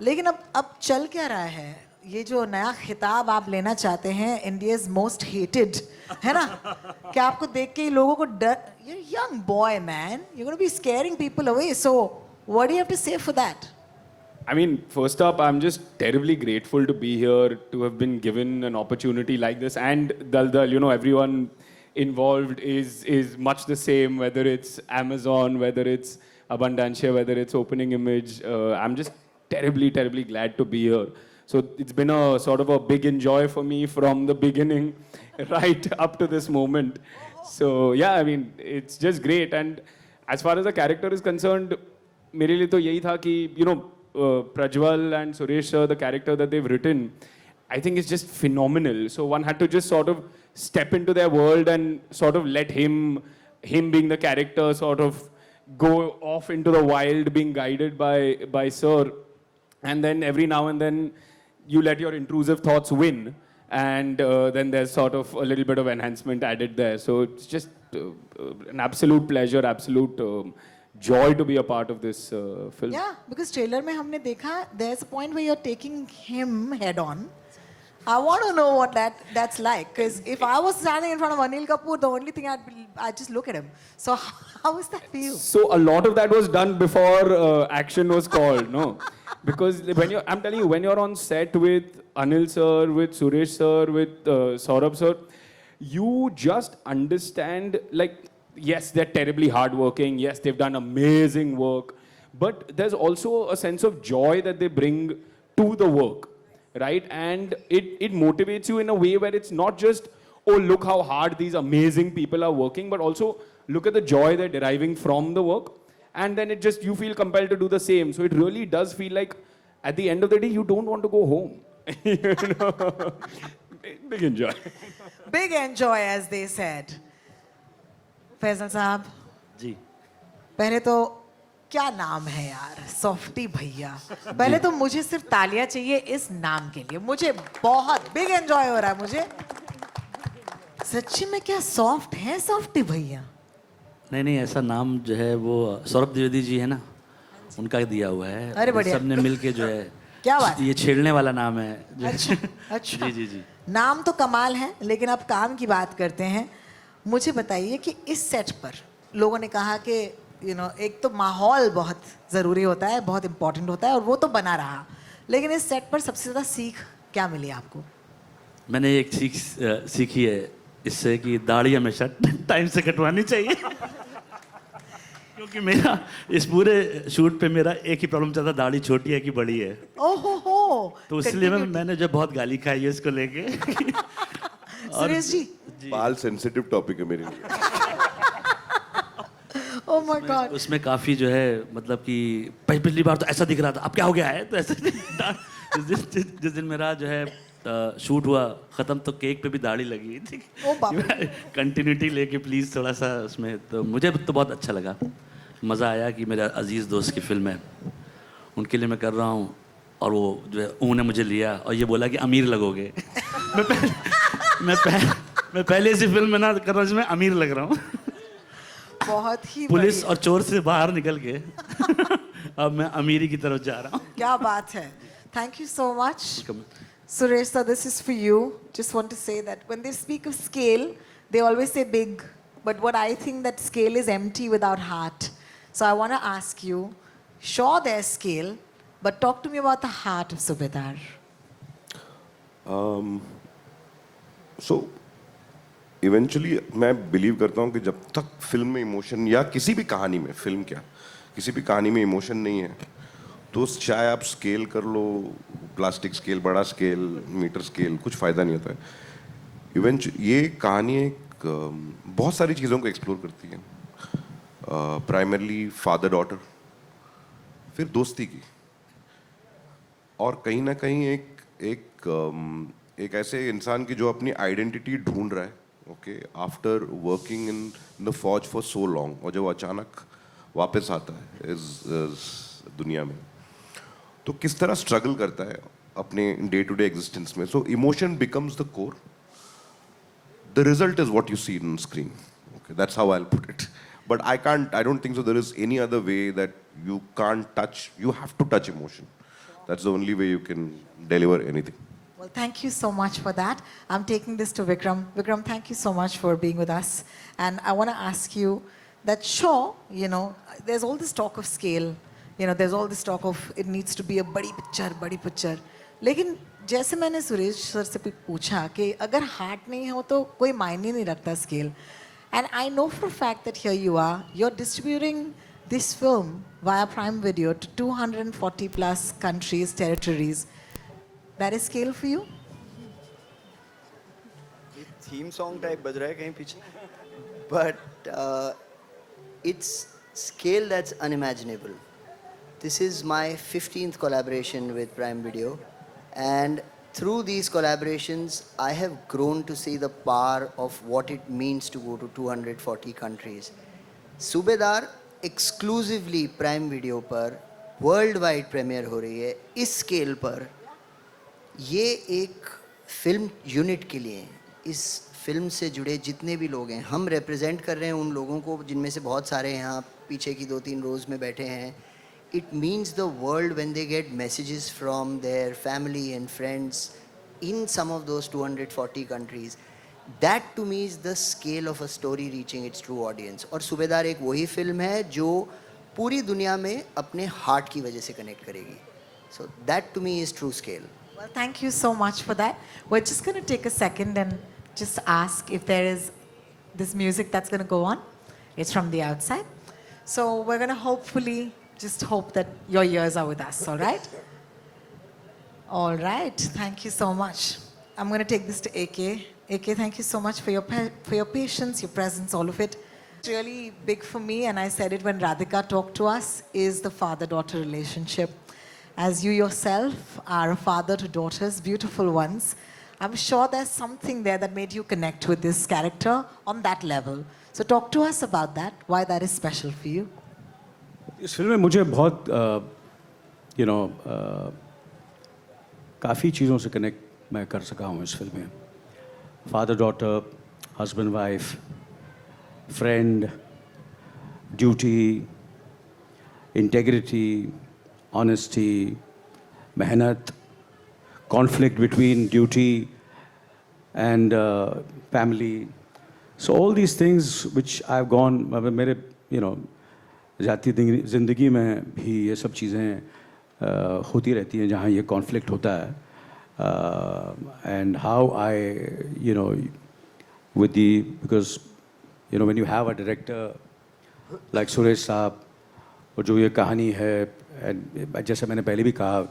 लेकिन अब चल क्या रहा है? ये जो नया खिताब आप लेना चाहते हैं, इंडियाज मोस्ट हेटेड, है ना? क्या आपको देख के लोगों को डर, you're a young boy man, you're going to be scaring people away, so what do you have to say for that? I mean, first up, I'm just terribly grateful to be here, to have been given an opportunity like this. And Daldal, you know, everyone involved is much the same, whether it's Amazon, whether it's Abundancia, whether it's Opening Image. I'm just terribly, terribly glad to be here. So it's been a sort of a big enjoy for me from the beginning right up to this moment. So yeah, I mean, it's just great. And as far as the character is concerned, मेरे लिए तो यही था कि, you know, Prajwal and Suresh sir, the character that they've written, I think is just phenomenal. So one had to just sort of step into their world and sort of let him being the character, sort of go off into the wild, being guided by sir. And then every now and then you let your intrusive thoughts win. And then there's sort of a little bit of enhancement added there. So it's just an absolute pleasure, absolute joy to be a part of this film. Yeah, because trailer में हमने देखा, there's a point where you're taking him head on. I want to know what that's like, because if I was standing in front of Anil Kapoor, the only thing I'd just look at him. So how is that for you? So a lot of that was done before action was called, no? Because I'm telling you, when you're on set with Anil sir, with Suresh sir, with Saurabh sir, you just understand, like, yes, they're terribly hardworking. Yes, they've done amazing work. But there's also a sense of joy that they bring to the work, right? And it motivates you in a way where it's not just, oh, look how hard these amazing people are working, but also look at the joy they're deriving from the work. And then it just, you feel compelled to do the same. So it really does feel like, at the end of the day, you don't want to go home. You know? Big enjoy. Big enjoy, as they said. Faizal साहब जी पहले तो क्या नाम है यार, softy भैया। पहले तो मुझे सिर्फ तालियां चाहिए इस नाम के लिए, मुझे बहुत बिग एंजॉय हो रहा है। मुझे सच्ची में क्या सॉफ्ट है सॉफ्टी भैया? नहीं नहीं, ऐसा नाम जो है वो सौरभ द्विवेदी जी है ना, उनका दिया हुआ है। अरे बढ़िया। सबने मिल के जो है क्या बात, ये छेड़ने वाला नाम है जो अच्छा जी जी जी। नाम तो कमाल है, लेकिन अब काम की बात करते हैं। मुझे बताइए कि इस सेट पर लोगों ने कहा कि एक तो माहौल बहुत ज़रूरी होता है, बहुत इम्पोर्टेंट होता है, और वो तो बना रहा, लेकिन इस सेट पर सबसे ज़्यादा सीख क्या मिली आपको? मैंने एक सीख सीखी है इससे कि दाढ़ी हमेशा टाइम से कटवानी चाहिए। क्योंकि मेरा इस पूरे शूट पे मेरा एक ही प्रॉब्लम चलता, दाढ़ी छोटी है कि बड़ी है। ओहो, तो इसलिए मैंने जो बहुत गाली खाई है इसको लेके। सुरेश जी, बाल सेंसिटिव टॉपिक है मेरे लिए। Oh my God. उसमें काफी जो है, मतलब कि पिछली बार तो ऐसा दिख रहा था, अब क्या हो गया है, तो ऐसा जिस दिन मेरा जो है शूट हुआ खत्म, तो केक पे भी दाढ़ी लगी थी। कंटिन्यूटी लेके प्लीज थोड़ा सा उसमें, तो मुझे तो बहुत अच्छा लगा, मज़ा आया कि मेरा अजीज़ दोस्त की फिल्म है, उनके लिए मैं कर रहा हूँ, और वो जो है उन्होंने मुझे लिया और ये बोला कि अमीर लगोगे। मैं पहले इसी फिल्म में ना कर रहा हूँ जिसमें अमीर लग रहा हूँ। बहुत ही पुलिस और चोर से बाहर निकल के अब मैं अमीरी की तरफ जा रहा हूँ। क्या बात है। Thank you so much. Suresh sir, this is for you. Just want to say that when they speak of scale, they always say big, but what I think that scale is empty without heart. So I want to ask you, sure there's scale, but talk to me about the heart of Subedar. So eventually मैं believe करता हूँ कि जब तक film में emotion, या किसी भी कहानी में, फिल्म क्या, किसी भी कहानी में इमोशन नहीं है, तो चाहे आप स्केल कर लो, प्लास्टिक स्केल, बड़ा स्केल, मीटर स्केल, कुछ फ़ायदा नहीं होता है। ये कहानी एक बहुत सारी चीज़ों को एक्सप्लोर करती है, प्राइमरली फादर डॉटर, फिर दोस्ती की, और कहीं ना कहीं एक ऐसे इंसान की जो अपनी आइडेंटिटी ढूंढ रहा है, okay, after working in the फौज फॉर सो लॉन्ग, और जब वो अचानक वापस आता है इस दुनिया में, तो किस तरह स्ट्रगल करता है अपने डे टू डे एग्जिस्टेंस में। So emotion becomes the core, the result is what you see in screen, okay, that's how I will put it, but I don't think so there is any other way that you can't touch, you have to touch emotion, that's the only way you can deliver anything. Well, thank you so much for that. I'm taking this to Vikram. Vikram, thank you so much for being with us. And I want to ask you that, sure, you know, there's all this talk of scale. You know, there's all this talk of it needs to be a badi picture. लेकिन जैसे मैंने Suresh sir से पूछा कि अगर heart नहीं हो तो कोई मायने नहीं रखता scale. And I know for a fact that here you are, you're distributing this film via Prime Video to 240 plus countries, territories. That is scale for you? Theme song type बज रहा है कहीं पीछे, but it's scale that's unimaginable. This is my 15th collaboration with Prime Video, and through these collaborations I have grown to see the power of what it means to go to 240 countries. सूबेदार exclusively Prime Video पर world wide premiere हो रही है इस scale पर. ये एक film unit के लिए, इस फिल्म से जुड़े जितने भी लोग हैं, हम रिप्रेजेंट कर रहे हैं उन लोगों को जिनमें से बहुत सारे यहाँ पीछे की 2-3 रोज़ में बैठे हैं. It means the world when they get messages from their family and friends in some of those 240 countries. That to me is the scale of a story reaching its true audience. और सूबेदार एक वही film है जो पूरी दुनिया में अपने heart की वजह से कनेक्ट करेगी. So that to me is true scale. Well, thank you so much for that. We're just going to take a second and just ask if there is this music that's going to go on. It's from the outside. So we're going to hopefully just hope that your ears are with us, all right? All right. Thank you so much. I'm going to take this to AK. AK, thank you so much for your patience, your presence, all of it. It's really big for me, and I said it when Radhika talked to us, is the father-daughter relationship. As you yourself are a father to daughters, beautiful ones, I'm sure there's something there that made you connect with this character on that level. So talk to us about that, why that is special for you. इस film में मुझे बहुत काफ़ी चीज़ों से connect मैं कर सका हूँ इस फिल्म में. Father daughter, husband wife, friend, duty, integrity, honesty, mehnat, conflict between duty and family. So all these things which I've gone, मेरे जाती ज़िंदगी में भी ये सब चीज़ें होती रहती हैं जहाँ ये conflict होता है. And how I, with because when you have a director like Suresh Saab, और जो ये कहानी है, जैसे मैंने पहले भी कहा,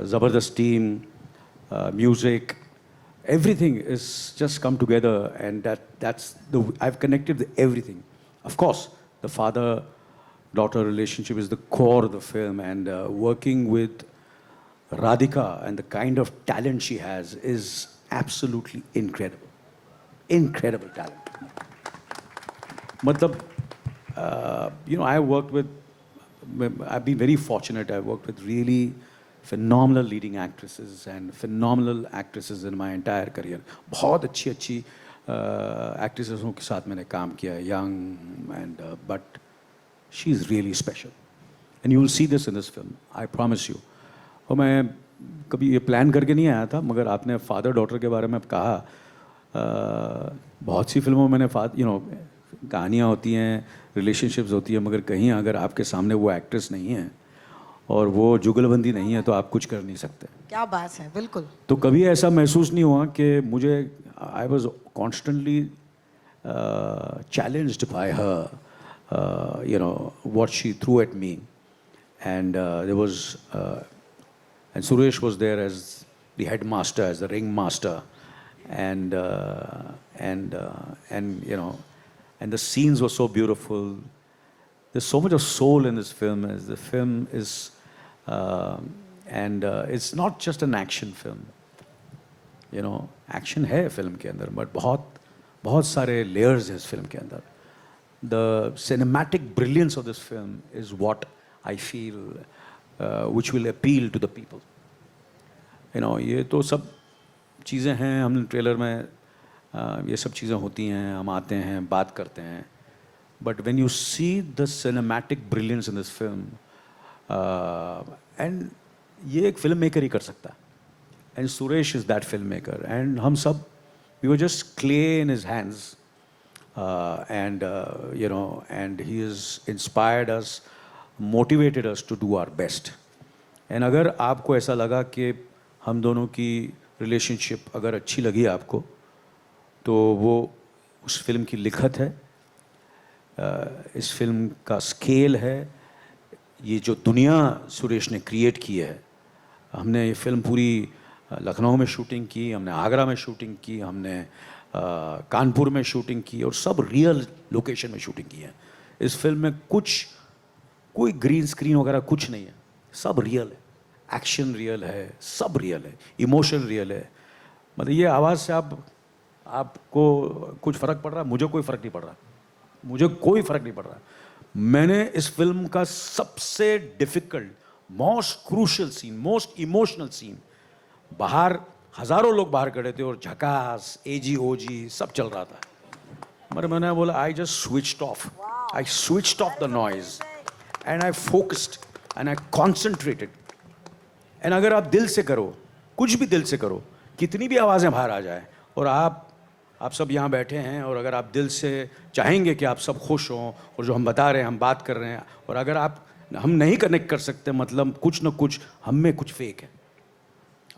ज़बरदस्त team, music, everything is just come together, and I've connected with everything. Of course, the father-daughter relationship is the core of the film, and working with Radhika and the kind of talent she has is absolutely incredible. Incredible talent. मतलब, I've been very fortunate. I've worked with really phenomenal leading actresses and phenomenal actresses in my entire career. बहुत अच्छी actresses के साथ मैंने काम किया है, young, but she's really special. And you will see this in this film, I promise you. और मैं कभी ये प्लान करके नहीं आया था, मगर आपने फादर डॉटर के बारे में कहा, बहुत सी फिल्मों में मैंने कहानियाँ होती हैं, रिलेशनशिप्स होती है, मगर कहीं अगर आपके सामने वो एक्ट्रेस नहीं है और वो जुगलबंदी नहीं है तो आप कुछ कर नहीं सकते. क्या बात है, बिल्कुल. तो कभी ऐसा महसूस नहीं हुआ कि मुझे I was constantly challenged by her, what she threw at me, and there was and Suresh was there as the headmaster, as the ringmaster, and the scenes were so beautiful. There's so much of soul in this film. As the film is, it's not just an action film. Action है film के अंदर, but बहुत सारे layers हैं इस film के अंदर. The cinematic brilliance of this film is what I feel which will appeal to the people. ये तो सब चीज़ें हैं, हम ट्रेलर में ये सब चीज़ें होती हैं, हम आते हैं, बात करते हैं, but when you see the cinematic brilliance in this film, and ये एक फिल्म मेकर ही कर सकता है. and Suresh is that filmmaker. And हम सब, we were just clay in his hands. And he has inspired us, motivated us to do our best. And अगर आपको ऐसा लगा कि हम दोनों की रिलेशनशिप अगर अच्छी लगी आपको, तो वो उस फिल्म की लिखत है, इस फिल्म का स्केल है, ये जो दुनिया सुरेश ने क्रिएट की है. हमने ये फिल्म पूरी लखनऊ में शूटिंग की, हमने आगरा में शूटिंग की, हमने कानपुर में शूटिंग की, और सब रियल लोकेशन में शूटिंग की है. इस फिल्म में कोई ग्रीन स्क्रीन वगैरह कुछ नहीं है, सब रियल है. एक्शन रियल है, सब रियल है, इमोशन रियल है. मतलब ये आवाज़ से आपको कुछ फ़र्क पड़ रहा है? मुझे कोई फ़र्क नहीं पड़ रहा, मुझे कोई फ़र्क नहीं पड़ रहा. मैंने इस फिल्म का सबसे difficult, most crucial scene, most emotional scene, बाहर हज़ारों लोग बाहर खड़े थे और झकास एजी ओजी सब चल रहा था, मगर मैंने बोला I just switched off the noise and I focused and I concentrated. And अगर आप दिल से करो, कुछ भी दिल से करो, कितनी भी आवाज़ें बाहर आ जाए, और आप सब यहाँ बैठे हैं, और अगर आप दिल से चाहेंगे कि आप सब खुश हों, और जो हम बता रहे हैं, हम बात कर रहे हैं, और अगर हम नहीं कनेक्ट कर सकते, मतलब कुछ ना कुछ हम में कुछ फेक है,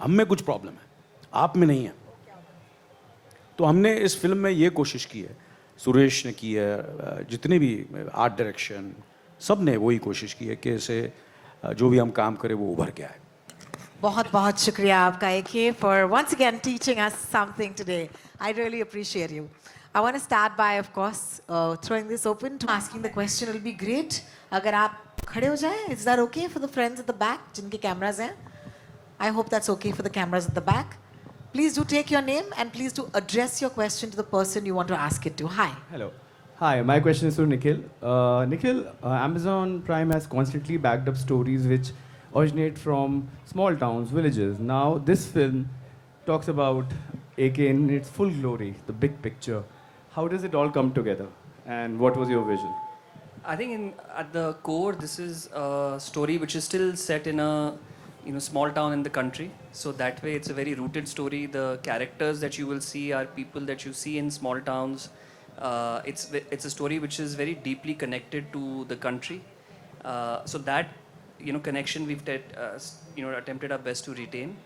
हम में कुछ प्रॉब्लम है, आप में नहीं है. तो हमने इस फिल्म में ये कोशिश की है, सुरेश ने की है, जितने भी आर्ट डायरेक्शन, सब ने वही कोशिश की है कि इसे जो भी हम काम करें वो उभर के आए. बहुत बहुत शुक्रिया आपका AK for once again teaching us something today. I really appreciate you. I want to start by, of course, throwing this open to asking the question. It'll be great. अगर आप खड़े हो जाएं, is that okay for the friends at the back जिनके cameras हैं? I hope that's okay for the cameras at the back. Please do take your name and please do address your question to the person you want to ask it to. Hi. Hello. Hi, my question is to Nikhil. Nikhil, Amazon Prime has constantly backed up stories which originate from small towns, villages. Now, this film talks about AK in its full glory, the big picture. How does it all come together? And what was your vision? I think at the core, this is a story which is still set in a small town in the country. So that way, it's a very rooted story. The characters that you will see are people that you see in small towns. It's a story which is very deeply connected to the country. So that connection we've attempted our best to retain.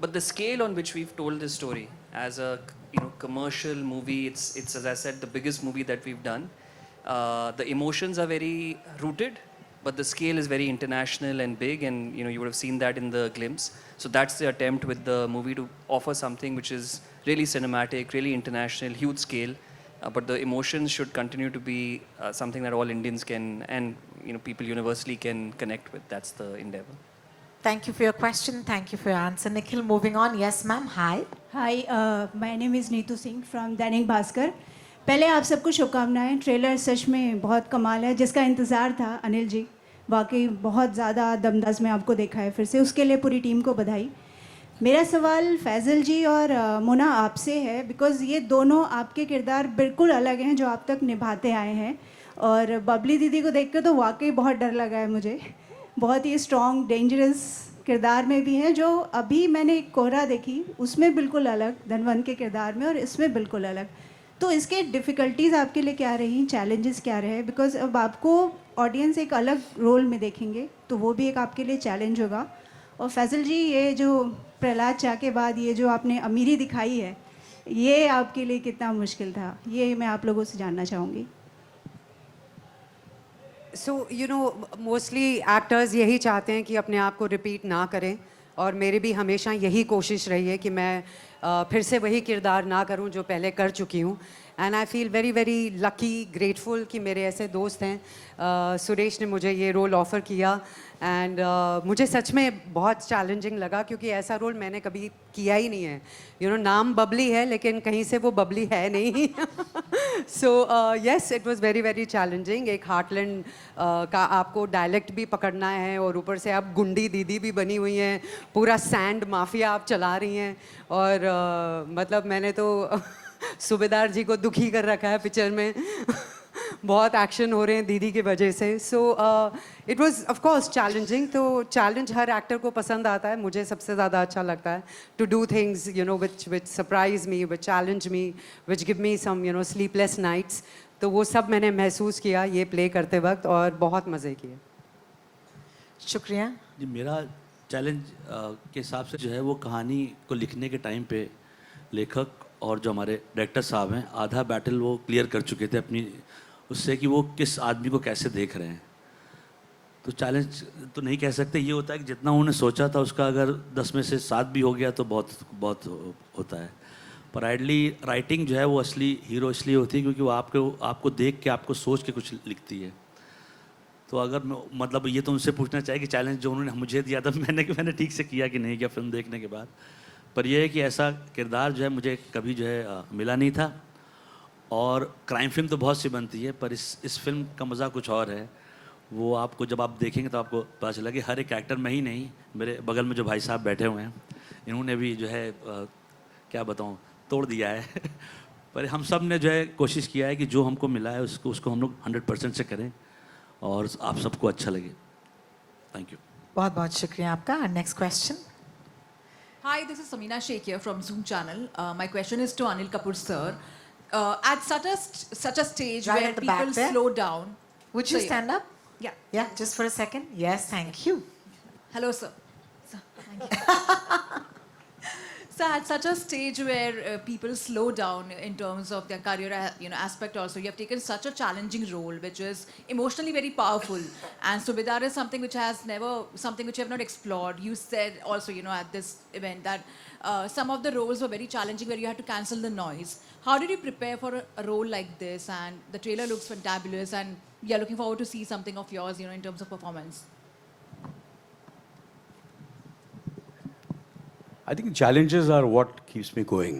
But the scale on which we've told this story as a commercial movie, it's as I said, the biggest movie that we've done. The emotions are very rooted, but the scale is very international and big, and you would have seen that in the glimpse. So that's the attempt with the movie, to offer something which is really cinematic, really international, huge scale. But the emotions should continue to be something that all Indians can, and people universally can connect with. That's the endeavor. Thank you for your question. Thank you for your answer. Nikhil, moving on. Yes, ma'am. Hi. Hi, my name is Neetu Singh from Dainik Bhaskar. पहले आप सबको शुभकामनाएं. Trailer सच में बहुत कमाल है, जिसका इंतज़ार था अनिल जी. वाकई बहुत ज़्यादा दमदाज में आपको देखा है फिर से, उसके लिए पूरी टीम को बधाई. मेरा सवाल फैज़ल जी और मुना आपसे है, बिकॉज़ ये दोनों आपके किरदार बिल्कुल अलग हैं जो आप तक निभाते आए हैं. और बबली दीदी को देख कर तो वाकई बहुत डर लगा है मुझे. बहुत ही स्ट्रॉन्ग, डेंजरस किरदार में भी हैं, जो अभी मैंने एक कोहरा देखी उसमें बिल्कुल अलग, धनवंत के किरदार में, और इसमें बिल्कुल अलग. तो इसके डिफ़िकल्टीज़ आपके लिए क्या रही, चैलेंजेस क्या रहे? बिकॉज़ अब आपको ऑडियंस एक अलग रोल में देखेंगे, तो वो भी एक आपके लिए चैलेंज होगा. और फैज़ल जी, ये जो प्रहलाद चा के बाद ये जो आपने अमीरी दिखाई है, ये आपके लिए कितना मुश्किल था, ये मैं आप लोगों से जानना चाहूँगी. सो मोस्टली एक्टर्स यही चाहते हैं कि अपने आप को रिपीट ना करें, और मेरी भी हमेशा यही कोशिश रही है कि मैं फिर से वही किरदार ना करूं जो पहले कर चुकी हूं. And I feel very very lucky, grateful कि मेरे ऐसे दोस्त हैं. सुरेश ने मुझे ये रोल ऑफ़र किया, एंड मुझे सच में बहुत चैलेंजिंग लगा, क्योंकि ऐसा रोल मैंने कभी किया ही नहीं है. नाम बबली है, लेकिन कहीं से वो बबली है नहीं. So yes, it was very very challenging. एक हार्टलैंड का आपको डायलेक्ट भी पकड़ना है, और ऊपर से आप गुंडी दीदी भी बनी हुई हैं, पूरा सैंड माफिया आप चला रही हैं. और मतलब मैंने तो सूबेदार जी को दुखी कर रखा है पिक्चर में. बहुत एक्शन हो रहे हैं दीदी की वजह से. So it was of course challenging. तो चैलेंज हर एक्टर को पसंद आता है. मुझे सबसे ज़्यादा अच्छा लगता है to do things you know which surprise me, which challenge me, which give me some you know sleepless nights. तो वो सब मैंने महसूस किया ये प्ले करते वक्त और बहुत मज़े किए. शुक्रिया. जी मेरा चैलेंज के हिसाब से जो है वो कहानी को लिखने के टाइम पे लेखक और जो हमारे डायरेक्टर साहब हैं आधा बैटल वो क्लियर कर चुके थे अपनी उससे कि वो किस आदमी को कैसे देख रहे हैं. तो चैलेंज तो नहीं कह सकते. ये होता है कि जितना उन्होंने सोचा था उसका अगर 10 में से 7 भी हो गया तो बहुत बहुत होता है. पर आइडली राइटिंग जो है वो असली हीरो इसलिए होती है क्योंकि वो आपको देख के आपको सोच के कुछ लिखती है. तो अगर मतलब ये तो उनसे पूछना चाहिए कि चैलेंज जो उन्होंने मुझे दिया था मैंने ठीक से किया कि नहीं किया फिल्म देखने के बाद. पर यह है कि ऐसा किरदार जो है मुझे कभी जो है मिला नहीं था. और क्राइम फिल्म तो बहुत सी बनती है पर इस फिल्म का मज़ा कुछ और है. वो आपको जब आप देखेंगे तो आपको पता चला कि हर एक एक्टर में ही नहीं, मेरे बगल में जो भाई साहब बैठे हुए हैं इन्होंने भी जो है क्या बताऊँ तोड़ दिया है. पर हम सब ने जो है कोशिश किया है कि जो हमको मिला है उसको हम लोग 100% से करें और आप सबको अच्छा लगे. Thank you. बहुत बहुत शुक्रिया आपका. Next question. Hi, this is Samina Sheikh here from Zoom channel. My question is to Anil Kapoor sir. At such a stage Right where at the back people there. slow down. Would you So, stand up? Yeah. Yeah, just for a second. Yes, thank you. Hello, sir. Thank you. So at such a stage where people slow down in terms of their career, aspect also, you have taken such a challenging role, which is emotionally very powerful. And Subedar is something which you have not explored. You said also, at this event that some of the roles were very challenging, where you had to cancel the noise. How did you prepare for a role like this? And the trailer looks fantabulous, and we are looking forward to see something of yours, in terms of performance. I think challenges are what keeps me going.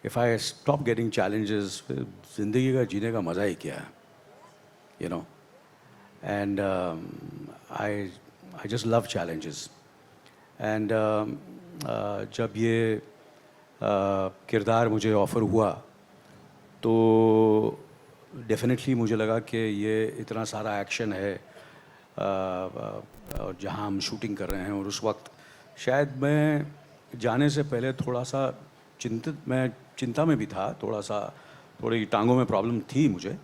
If I stop getting challenges, फिर जिंदगी का जीने का मज़ा ही क्या है, you know. And I just love challenges. And जब ये किरदार मुझे ऑफ़र हुआ तो डेफिनेटली मुझे लगा कि ये इतना सारा एक्शन है और जहाँ हम शूटिंग कर रहे हैं और उस वक्त शायद मैं जाने से पहले थोड़ा सा चिंता में भी था. थोड़ी टांगों में प्रॉब्लम थी मुझे,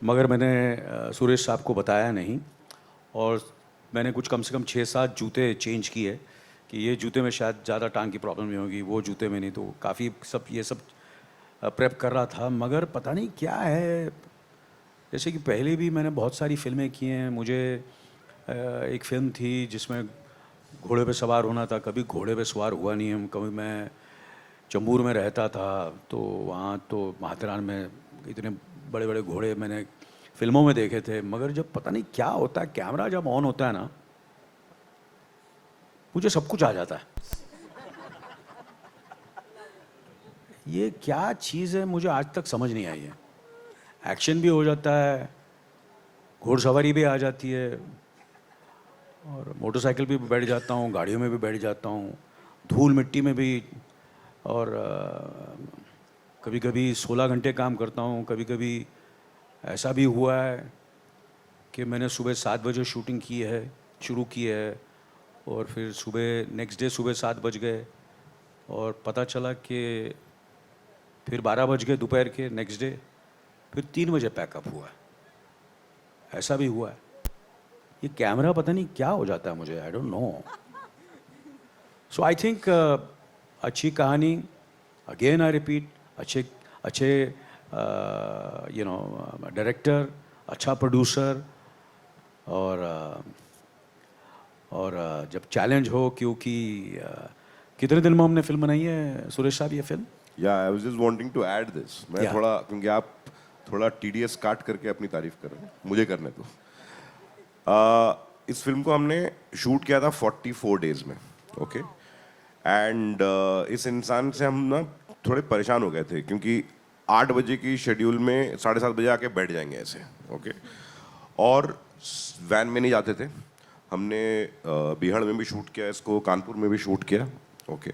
मगर मैंने सुरेश साहब को बताया नहीं. और मैंने कुछ कम से कम 6-7 जूते चेंज किए कि ये जूते में शायद ज़्यादा टांग की प्रॉब्लम नहीं होगी, वो जूते में नहीं. तो काफ़ी ये सब प्रेप कर रहा था. मगर पता नहीं क्या है, जैसे कि पहले भी मैंने बहुत सारी फिल्में की हैं. मुझे एक फ़िल्म थी जिसमें घोड़े पे सवार होना था. कभी घोड़े पे सवार हुआ नहीं है. कभी मैं चंबूर में रहता था तो वहाँ तो माथेरान में इतने बड़े बड़े घोड़े मैंने फिल्मों में देखे थे. मगर जब पता नहीं क्या होता है, कैमरा जब ऑन होता है ना, मुझे सब कुछ आ जाता है. ये क्या चीज़ है मुझे आज तक समझ नहीं आई है. एक्शन भी हो जाता है, घोड़सवारी भी आ जाती है, और मोटरसाइकिल भी बैठ जाता हूँ, गाड़ियों में भी बैठ जाता हूँ, धूल मिट्टी में भी. और कभी कभी 16 घंटे काम करता हूँ. कभी कभी ऐसा भी हुआ है कि मैंने सुबह 7 बजे शूटिंग शुरू की है और फिर नेक्स्ट डे सुबह 7 बज गए और पता चला कि फिर 12 बज गए दोपहर के नेक्स्ट डे. फिर 3 बजे पैकअप हुआ. ऐसा भी हुआ है. ये कैमरा पता नहीं क्या हो जाता है मुझे, I don't know. So I think अच्छी कहानी, अगेन आई रिपीट, अच्छे डायरेक्टर, अच्छा प्रोड्यूसर, और जब चैलेंज हो, क्योंकि कितने दिन में हमने फिल्म बनाई है सुरेश साहब ये फिल्म? या I was just wanting to add this. मैं थोड़ा, क्योंकि आप थोड़ा टीडीएस काट करके अपनी तारीफ कर रहे हैं, मुझे करने दो. इस फिल्म को हमने शूट किया था 44 डेज में. ओके. एंड इस इंसान से हम ना थोड़े परेशान हो गए थे, क्योंकि 8 बजे की शेड्यूल में 7:30 बजे आके बैठ जाएंगे ऐसे. ओके. और वैन में नहीं जाते थे. हमने बिहाड़ में भी शूट किया इसको, कानपुर में भी शूट किया. ओके.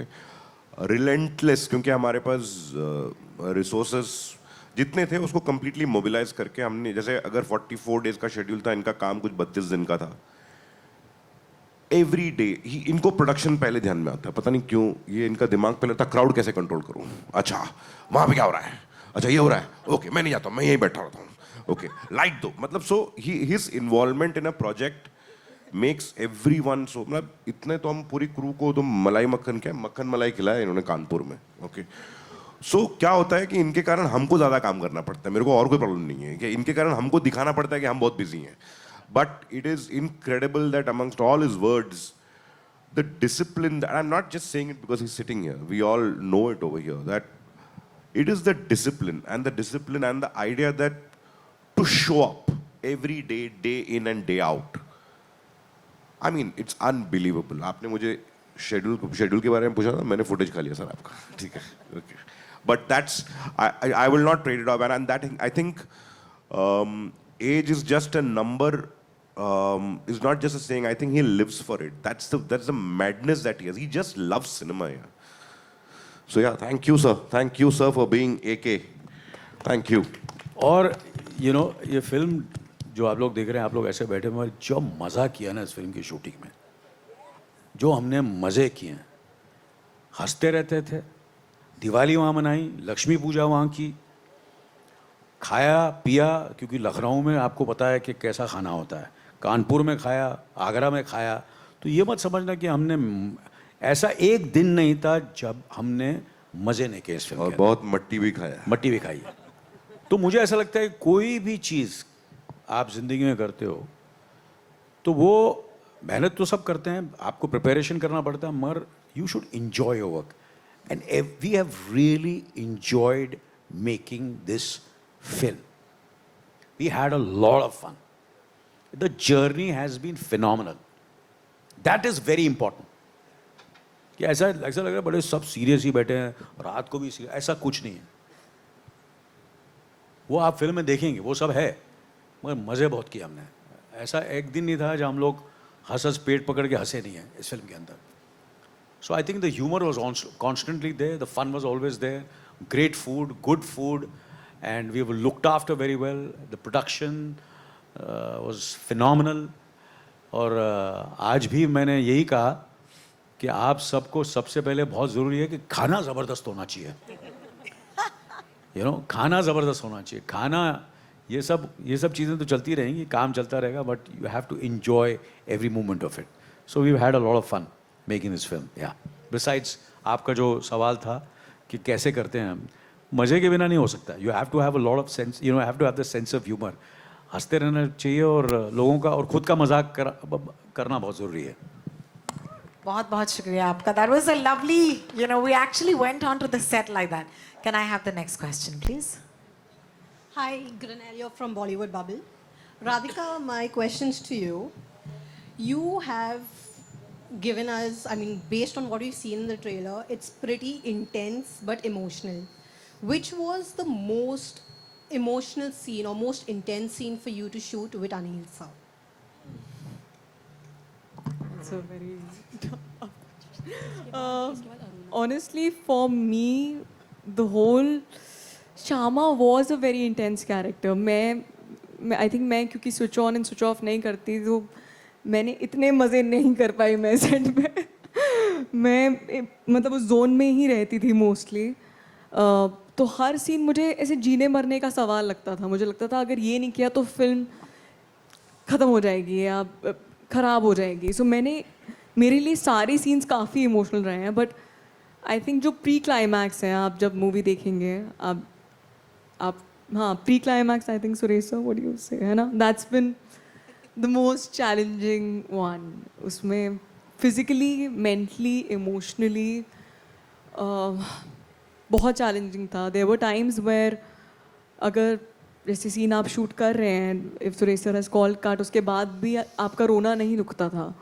रिलेंटलेस, क्योंकि हमारे पास रिसोर्सेस जितने थे उसको कंप्लीटली मोबिलाइज करके हमने, जैसे अगर 44 डेज का शेड्यूल था, इनका काम कुछ 32 दिन का था। एवरी डे इनको प्रोडक्शन पहले ध्यान में आता है, पता नहीं क्यों ये इनका दिमाग पहले था क्राउड कैसे कंट्रोल करूं, अच्छा वहां पे क्या हो रहा है, अच्छा ये हो रहा है, ओके मैं नहीं जाता हूं, मैं यहीं बैठा रहता हूं, ओके लाइट दो, मतलब so his involvement in a project makes everyone so, मतलब इतने तो हम पूरी क्रू को तो मलाई मक्खन, क्या मक्खन मलाई खिलाया इन्होंने कानपुर में, ओके। सो क्या होता है कि इनके कारण हमको ज़्यादा काम करना पड़ता है, मेरे को और कोई प्रॉब्लम नहीं है कि इनके कारण हमको दिखाना पड़ता है कि हम बहुत बिजी हैं, but it is incredible that amongst all his words the discipline that, I'm not just saying it because he's sitting here, we all know it over here, that it is the discipline and the idea that to show up every day, day in and day out, I mean it's unbelievable. आपने मुझे schedule के बारे में पूछा था, मैंने footage खा लिया सर आपका, ठीक है, okay. But that's I will not trade it off, and that I think age is just a number. Is not just a saying. I think he lives for it. That's the madness that he has. He just loves cinema. Yeah. So yeah, thank you, sir. Thank you, sir, for being AK. Thank you. और you know ये film जो आप लोग देख रहे हैं, आप लोग ऐसे बैठे हुए, जो मज़ा किया ना इस फिल्म की शूटिंग में, जो हमने मज़े किए हैं, हंसते रहते थे, दिवाली वहाँ मनाई, लक्ष्मी पूजा वहाँ की, खाया पिया, क्योंकि लखनऊ में आपको पता है कि कैसा खाना होता है, कानपुर में खाया, आगरा में खाया, तो ये मत समझना कि हमने ऐसा एक दिन नहीं था जब हमने मज़े नहीं किए इस फिल्म और बहुत मट्टी भी खाया, मट्टी भी खाई है। तो मुझे ऐसा लगता है कोई भी चीज़ आप ज़िंदगी में करते हो तो वो मेहनत तो सब करते हैं, आपको प्रिपरेशन करना पड़ता है, मगर you should enjoy your work, and we have really enjoyed making this film. We had a lot of fun. The journey has been phenomenal. That is very important. कि ऐसा लग रहा है बड़े सब सीरियस ही बैठे हैं, रात को भी serious, ऐसा कुछ नहीं है। वो आप फिल्म में देखेंगे, वो सब है, मगर मज़े बहुत किए हमने। ऐसा एक दिन नहीं था जब हम लोग हंस पेट पकड़ के हंसे नहीं हैं इस फिल्म के अंदर। So I think the humor was constantly there, the fun was always there, great food, good food, and we were looked after very well. The production was phenomenal. और आज भी मैंने यही कहा कि आप सबको सबसे पहले बहुत ज़रूरी है कि खाना ज़बरदस्त होना चाहिए। You know, खाना ज़बरदस्त होना चाहिए। खाना ये सब चीज़ें तो चलती रहेंगी, काम चलता रहेगा, but you have to enjoy every moment of it. So we've had a lot of fun making this film. Yeah. Besides, आपका जो सवाल था कि कैसे करते हैं हम, मज़े के बिना नहीं हो सकता. You have to have a lot of sense, you know, have to have the sense of humor. हंसते रहना चाहिए और लोगों का और खुद का मजाक करना बहुत ज़रूरी है. बहुत बहुत शुक्रिया आपका. That was a lovely, you know, we actually went on to the set like that. Can I have the next question, please? Hi, Granelio from Bollywood Bubble. Radhika, my questions to you. You have given us, I mean, based on what we've seen in the trailer, it's pretty intense but emotional. Which was the most emotional scene or most intense scene for you to shoot with Anil sir? It's a very honestly, for me, the whole Shama was a very intense character. I think मैं क्योंकि switch on and switch off नहीं करती, तो मैंने इतने मज़े नहीं कर पाई मैं सेट पे. मैं मतलब उस जोन में ही रहती थी मोस्टली. तो हर सीन मुझे ऐसे जीने मरने का सवाल लगता था. मुझे लगता था अगर ये नहीं किया तो फिल्म ख़त्म हो जाएगी या ख़राब हो जाएगी. सो मेरे लिए सारे सीन्स काफ़ी इमोशनल रहे हैं. बट आई थिंक जो प्री क्लाइमैक्स हैं, आप जब मूवी देखेंगे, आप हाँ pre climax, I think Suresh sir what you से, है ना, that's been the most challenging one. उसमें फिज़िकली, मेंटली, इमोशनली बहुत चैलेंजिंग था. देयर वर टाइम्स वेयर अगर जैसे सीन आप शूट कर रहे हैं, if Suresh sir has called cut, उसके बाद भी आपका रोना नहीं रुकता था.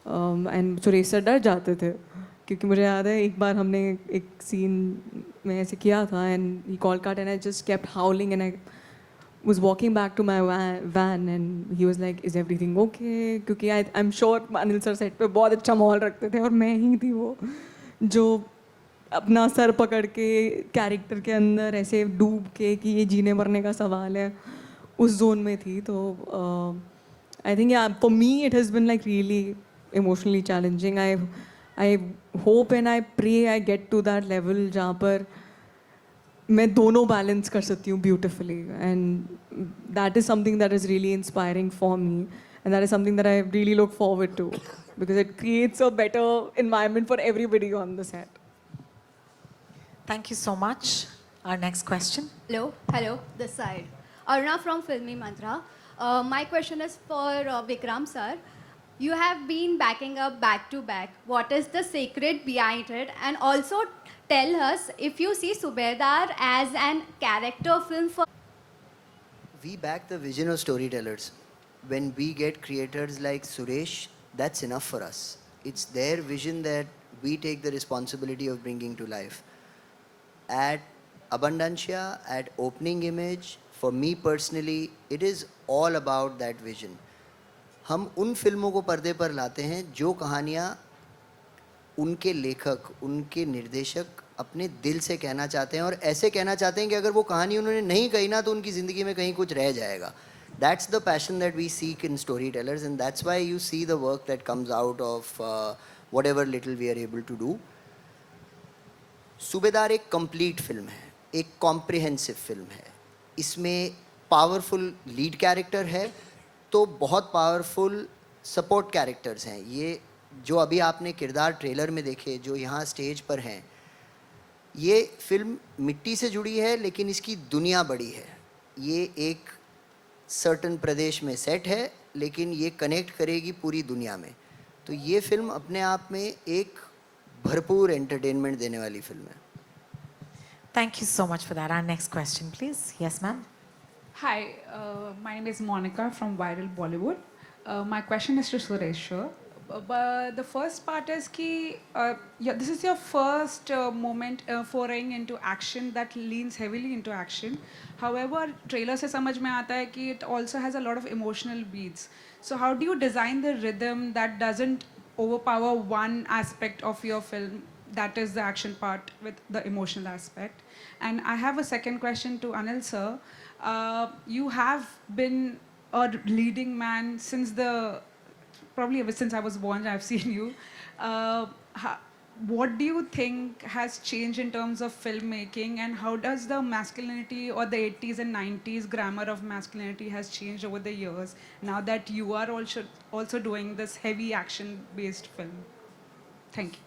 एंड सुरेश सर डर जाते थे क्योंकि मुझे याद है एक बार हमने एक सीन में ऐसे किया था and he called cut and I just kept हाउलिंग and I was walking back to my van and he was like, is everything okay? क्योंकि I'm sure Anil sir set पे बहुत अच्छा माहौल रखते थे और मैं ही थी वो जो अपना सर पकड़ के कैरेक्टर के अंदर ऐसे डूब के कि ये जीने मरने का सवाल है, उस जोन में थी. तो I think for me it has been like really emotionally challenging. I hope and I pray I get to that level जहाँ पर मैं दोनों बैलेंस कर सकती हूँ beautifully, and that is something that is really inspiring for me, and that is something that I really look forward to because it creates a better environment for everybody on the set. Thank you so much. Our next question. Hello, this side. Aruna from Filmy Mantra. My question is for Vikram sir. You have been backing up back to back. What is the secret behind it? And also tell us if you see Subedar as an character film for. We back the vision of storytellers. When we get creators like Suresh, that's enough for us. It's their vision that we take the responsibility of bringing to life. At Abundancia, at Opening Image, for me personally, it is all about that vision. हम उन फिल्मों को पर्दे पर लाते हैं जो कहानियाँ उनके लेखक, उनके निर्देशक अपने दिल से कहना चाहते हैं, और ऐसे कहना चाहते हैं कि अगर वो कहानी उन्होंने नहीं कही ना तो उनकी ज़िंदगी में कहीं कुछ रह जाएगा. That's the passion that we seek in storytellers, and that's why you see the work that comes out of whatever little we are able to do. सूबेदार एक कंप्लीट फिल्म है, एक कॉम्प्रिहेंसिव फिल्म है. इसमें पावरफुल लीड कैरेक्टर है तो बहुत powerful support characters हैं. ये जो अभी आपने किरदार ट्रेलर में देखे, जो यहाँ स्टेज पर हैं, ये फिल्म मिट्टी से जुड़ी है लेकिन इसकी दुनिया बड़ी है. ये एक सर्टन प्रदेश में सेट है लेकिन ये कनेक्ट करेगी पूरी दुनिया में. तो ये फिल्म अपने आप में एक भरपूर एंटरटेनमेंट देने वाली फिल्म है. Thank you so much for that. Our next question, please. Yes, ma'am. Hi, my name is Monica from Viral Bollywood. My question is to Suresh. But the first part is ki, this is your first moment foraying into action that leans heavily into action. However, trailer se samajh mein aata hai ki it also has a lot of emotional beats. So how do you design the rhythm that doesn't overpower one aspect of your film, that is the action part, with the emotional aspect? And I have a second question to Anil sir. You have been a leading man since probably ever since I was born. I've seen you. What do you think has changed in terms of filmmaking, and how does the masculinity or the 80s and 90s grammar of masculinity has changed over the years now that you are also doing this heavy action based film? Thank you.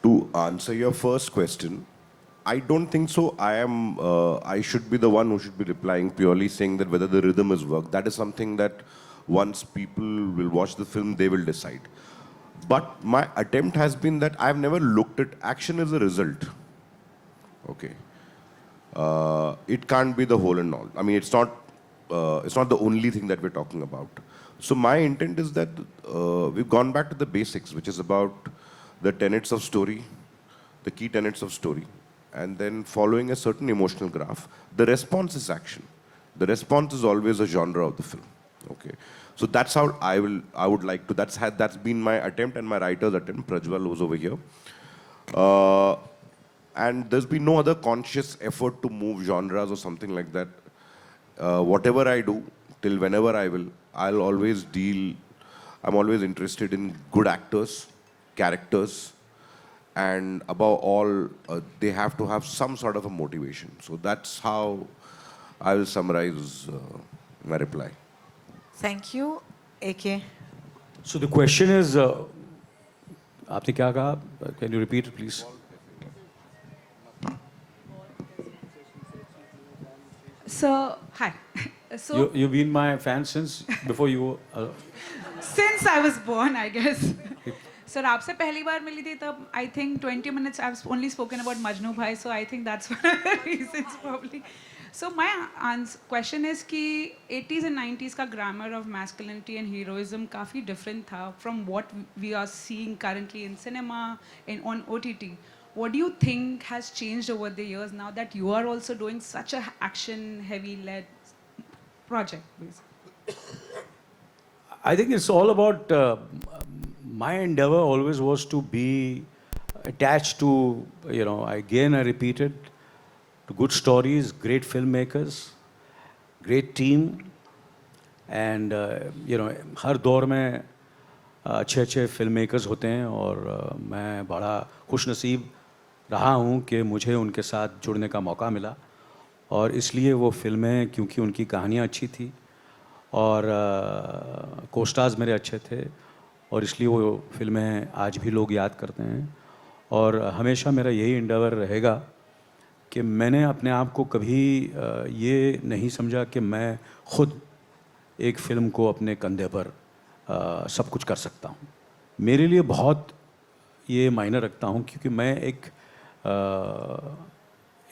To answer your first question, I don't think so. I should be the one who should be replying, purely saying that whether the rhythm is work. That is something that once people will watch the film, they will decide. But my attempt has been that I've never looked at action as a result. Okay. It can't be the whole and all. I mean, it's not the only thing that we're talking about. So my intent is that we've gone back to the basics, which is about the tenets of story, the key tenets of story, and then following a certain emotional graph. The response is action. The response is always a genre of the film. Okay. So that's how I would like to. That's been my attempt and my writer's attempt. Prajwal was over here. And there's been no other conscious effort to move genres or something like that. Whatever I do, till whenever I'll always I'm always interested in good actors, characters, and above all, they have to have some sort of a motivation. So that's how I will summarize my reply. Thank you. AK. So the question is, आपने क्या कहा? Can you repeat it, please? So, hi. So, You've been my fan since before you. since I was born, I guess. Sir, आपसे पहली बार मिली थी तब I think 20 minutes I've only spoken about Majnu Bhai, so I think that's one of the reasons probably. So my question is कि 80s and 90s का grammar of masculinity and heroism काफ़ी different था from what we are seeing currently in cinema and on OTT. What do you think has changed over the years now that you are also doing such a action-heavy led project, basically? I think it's all about my endeavor always was to be attached to, I repeated, to good stories, great filmmakers, great team, and हर दौर में अच्छे अच्छे film makers होते हैं, और मैं बड़ा खुश नसीब रहा हूँ कि मुझे उनके साथ जुड़ने का मौका मिला, और इसलिए वो फिल्में, क्योंकि उनकी कहानियाँ अच्छी थी और कोस्टार्स मेरे अच्छे थे, और इसलिए वो फिल्में आज भी लोग याद करते हैं। और हमेशा मेरा यही इंडेवर रहेगा कि मैंने अपने आप को कभी ये नहीं समझा कि मैं खुद एक फ़िल्म को अपने कंधे पर सब कुछ कर सकता हूँ। मेरे लिए बहुत ये मायने रखता हूँ, क्योंकि मैं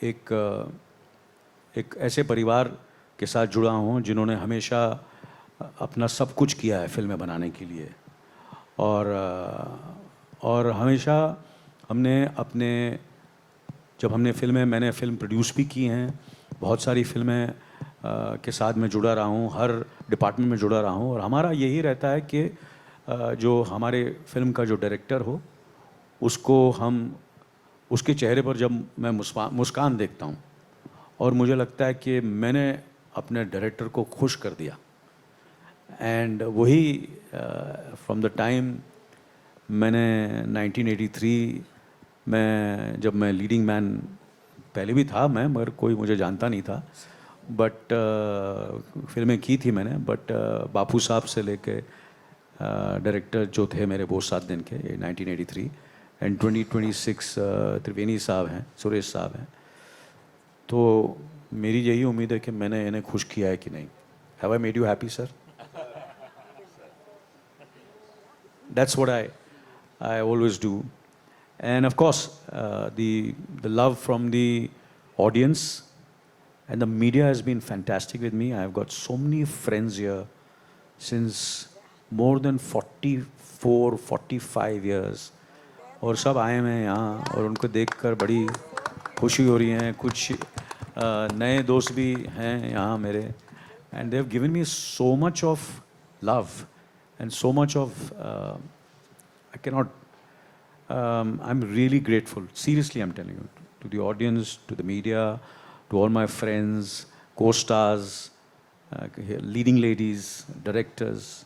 एक ऐसे परिवार के साथ जुड़ा हूँ जिन्होंने हमेशा अपना सब कुछ किया है फिल्में बनाने के लिए, और हमेशा हमने जब मैंने फ़िल्म प्रोड्यूस भी की हैं, बहुत सारी फिल्में के साथ मैं जुड़ा रहा हूँ, हर डिपार्टमेंट में जुड़ा रहा हूँ, और हमारा यही रहता है कि जो हमारे फिल्म का जो डायरेक्टर हो, उसके चेहरे पर जब मैं मुस्कान देखता हूँ और मुझे लगता है कि मैंने अपने डायरेक्टर को खुश कर दिया, एंड वही फ्रॉम द टाइम मैंने 1983 में, जब मैं लीडिंग मैन पहले भी था मैं, मगर कोई मुझे जानता नहीं था, बट फिल्में की थी मैंने, बट बापू साहब से लेके डायरेक्टर जो थे मेरे वो 7 दिन के, 1983, एंड 2026 त्रिवेणी साहब हैं, सुरेश साहब हैं। तो मेरी यही उम्मीद है कि मैंने इन्हें खुश किया है कि नहीं। Have I made you happy sir? That's what I always do. And of course, the love from the audience and the media has been fantastic with me. I've got so many friends here since more than 44, 45 years. और सब आए हैं यहाँ, और उनको देखकर बड़ी खुशी हो रही है। कुछ नए दोस्त भी हैं यहाँ मेरे, and they have given me so much of love and so much of I cannot I'm really grateful, seriously I'm telling you, to the audience, to the media, to all my friends, co-stars, leading ladies, directors.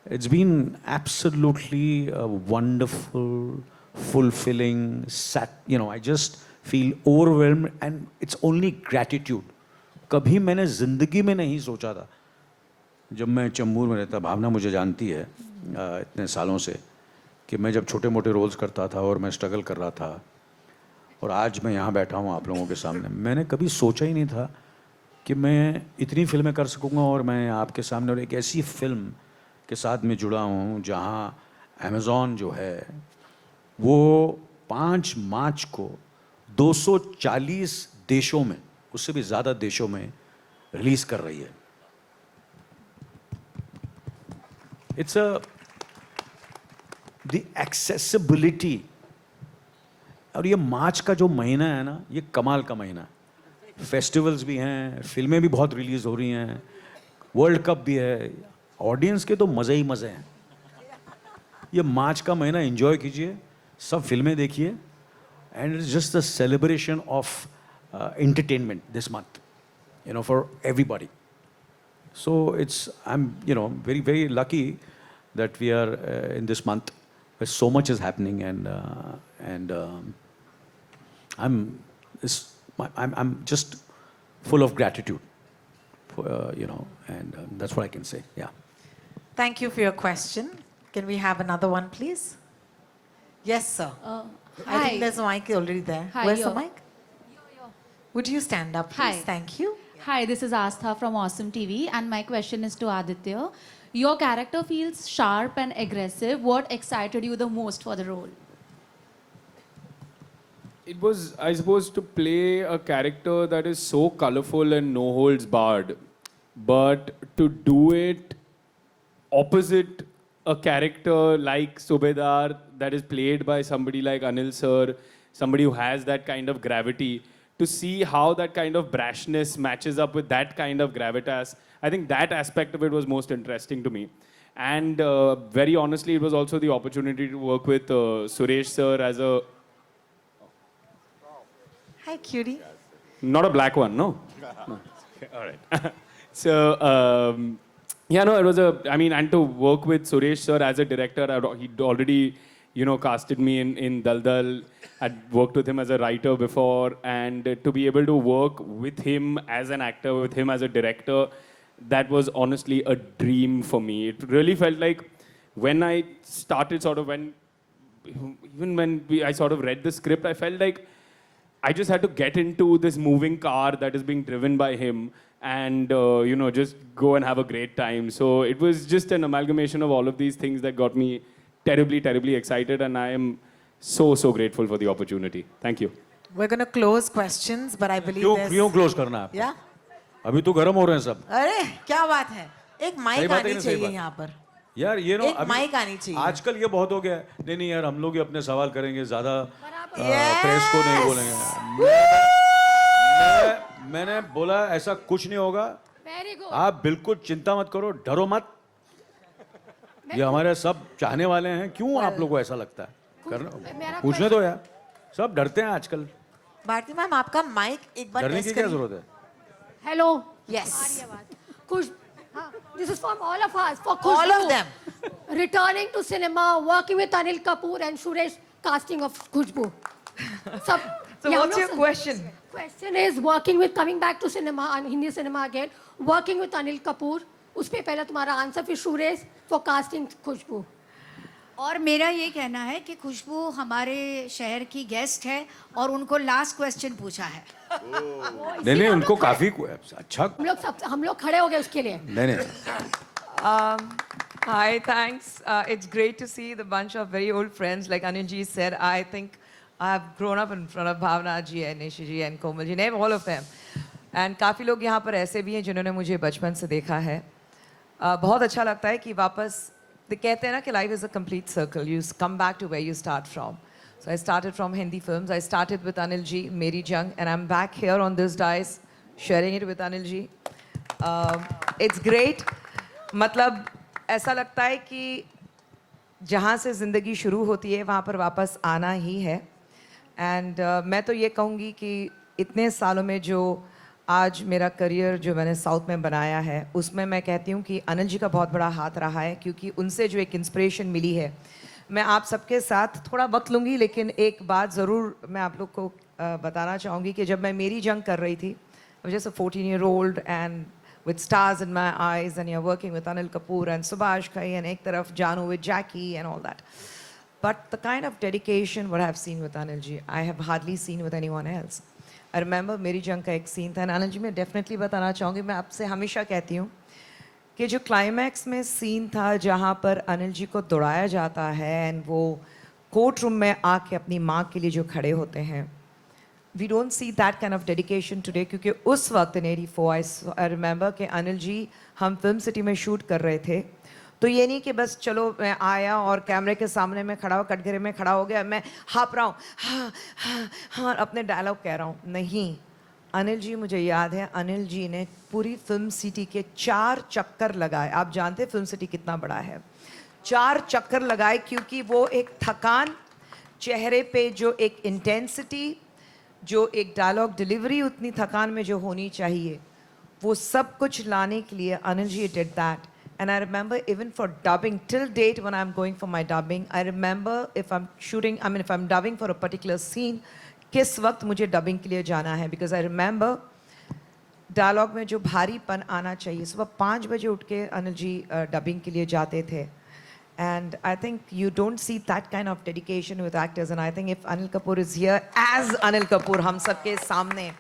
It's been absolutely a wonderful, fulfilling, I just feel overwhelmed, and it's only gratitude. कभी मैंने ज़िंदगी में नहीं सोचा था, जब मैं चेंबूर में रहता, भावना मुझे जानती है इतने सालों से, कि मैं जब छोटे मोटे रोल्स करता था और मैं स्ट्रगल कर रहा था, और आज मैं यहाँ बैठा हूँ आप लोगों के सामने, मैंने कभी सोचा ही नहीं था कि मैं इतनी फिल्में कर सकूँगा, और मैं आपके सामने और एक ऐसी फिल्म के साथ में जुड़ा हूँ जहाँ अमेज़ॉन जो है वो 5 मार्च को 240 देशों में, उससे भी ज़्यादा देशों में रिलीज़ कर रही है। इट्स द एक्सेसिबिलिटी, और ये मार्च का जो महीना है ना, ये कमाल का महीना है। फेस्टिवल्स भी हैं, फिल्में भी बहुत रिलीज़ हो रही हैं, वर्ल्ड कप भी है, ऑडियंस के तो मज़े ही मज़े हैं। ये मार्च का महीना एंजॉय कीजिए, सब फिल्में देखिए, and it's just the celebration of entertainment this month, for everybody. So I'm very, very lucky that we are in this month where so much is happening, and I'm just full of gratitude, and that's what I can say. Yeah. Thank you for your question. Can we have another one, please? Yes, sir. I hi. think there's a mic already there. Hi, Where's the yo. mic? Would you stand up, please? Hi. Thank you. Hi, this is Astha from Awesome TV, and my question is to Aditya. Your character feels sharp and aggressive. What excited you the most for the role? It was, I suppose, to play a character that is so colorful and no holds barred, but to do it opposite a character like Subedar that is played by somebody like Anil sir, somebody who has that kind of gravity, to see how that kind of brashness matches up with that kind of gravitas. I think that aspect of it was most interesting to me. And very honestly, it was also the opportunity to work with Suresh sir as a Hi, cutie. not a black one, no. No. Okay, all right. So yeah, no, it was I mean, and to work with Suresh sir as a director, he'd already, you know, casted me in Daldal. I'd worked with him as a writer before, and to be able to work with him as an actor, with him as a director, that was honestly a dream for me. It really felt like when I started even when I sort of read the script, I felt like I just had to get into this moving car that is being driven by him and, you know, just go and have a great time. So it was just an amalgamation of all of these things that got me terribly, terribly excited, and I am so, so grateful for the opportunity. Thank you. We're going to close questions, but I believe क्यों close करना है? Yeah? अभी तो गर्म हो रहे हैं सब. अरे क्या बात है, एक सही माइक बात है आनी कि नहीं, सही चाहिए बात? यहाँ पर. यार ये नो एक माइक आनी चाहिए. आजकल ये बहुत हो गया है. नहीं नहीं यार, हम लोग ही अपने सवाल करेंगे, ज्यादा प्रेस को नहीं बोलेंगे. मैंने बोला ऐसा कुछ नहीं होगा. आप बिल्कुल चिंता मत करो, डरो मत. ये हमारे सब चाहने वाले हैं. क्यों आप लोगों को ऐसा लगता है? करना पूछने दो यार, सब डरते हैं आजकल. भारती मैम, आपका माइक एक बार डरने की क्या जरूरत है? हेलो. यस. खुश. This is from all of us. For All of Khushbu. them. Returning to cinema, working with Anil Kapoor and Suresh, casting of Khushbu. So what's your question? Question is working with, coming back to cinema and Hindi cinema again, working with Anil Kapoor. उस पे पहला तुम्हारा answer, फिर Suresh for casting खुशबू. और मेरा ये कहना है कि खुशबू हमारे शहर की गेस्ट है और उनको लास्ट क्वेश्चन पूछा है. नहीं नहीं, उनको काफी अच्छा. हम लोग खड़े हो गए उसके लिए. नहीं नहीं. Hi, thanks. It's great to see the bunch of very old friends. Like Anil ji said, I think I have grown up in front of Bhavna ji and Nishi ji and Komal ji, name all of them. And काफ़ी लोग यहाँ पर ऐसे भी हैं जिन्होंने मुझे बचपन से देखा है. बहुत अच्छा लगता है कि वापस कहते हैं ना कि life is a complete circle. You come back to where you start from. So I started from Hindi films. I started with Anil ji, Meri Jung, and I'm back here on this dais, sharing it with Anil ji. It's great. मतलब ऐसा लगता है कि जहाँ से ज़िंदगी शुरू होती है वहाँ पर वापस आना ही है. एंड मैं तो ये कहूँगी कि इतने सालों में जो आज मेरा करियर जो मैंने साउथ में बनाया है, उसमें मैं कहती हूँ कि अनिल जी का बहुत बड़ा हाथ रहा है, क्योंकि उनसे जो एक इंस्पिरेशन मिली है. मैं आप सबके साथ थोड़ा वक्त लूँगी, लेकिन एक बात ज़रूर मैं आप लोग को बताना चाहूँगी कि जब मैं मेरी जंग कर रही थी, जैसे 14-year-old and with stars in my eyes, and you're working with Anil Kapoor and Subhash Ghai, and ek taraf Janu with Jackie and all that. But the kind of dedication what I've seen with Anil ji, I have hardly seen with anyone else. I remember मेरी जंग का एक scene था, and Anil ji मैं definitely बताना चाहूँगी, मैं आपसे हमेशा कहती हूँ कि जो क्लाइमैक्स में सीन था जहाँ पर अनिल जी को दौड़ाया जाता है एंड वो कोर्ट रूम में आके अपनी माँ के लिए जो खड़े होते हैं, we don't see that kind of dedication today, क्योंकि उस वक्त in 84 I remember कि अनिल जी हम फिल्म सिटी में शूट कर रहे थे, तो ये नहीं कि बस चलो मैं आया और कैमरे के सामने में खड़ा हुआ कटघरे में खड़ा हो गया, मैं हाँप रहा हूँ, हाँ हाँ हाँ अपने डायलॉग कह रहा हूँ. नहीं, अनिल जी, मुझे याद है अनिल जी ने पूरी फिल्म सिटी के 4 चक्कर लगाए. आप जानते हैं फिल्म सिटी कितना बड़ा है. 4 चक्कर लगाए, क्योंकि वो एक थकान, चेहरे पे जो एक इंटेंसिटी, जो एक डायलॉग डिलीवरी उतनी थकान में जो होनी चाहिए, वो सब कुछ लाने के लिए Anil ji did that. And I remember even for dubbing, till date when I'm going for my dubbing, I remember if I'm shooting, I mean if I'm dubbing for a particular scene, किस वक्त मुझे dubbing के लिए जाना है, because I remember dialogue में जो भारीपन आना चाहिए, सुबह 5 बजे उठ के अनिल जी dubbing के लिए जाते थे. And I think you don't see that kind of dedication with actors, and I think if Anil Kapoor is here as Anil Kapoor, हम सबके सामने,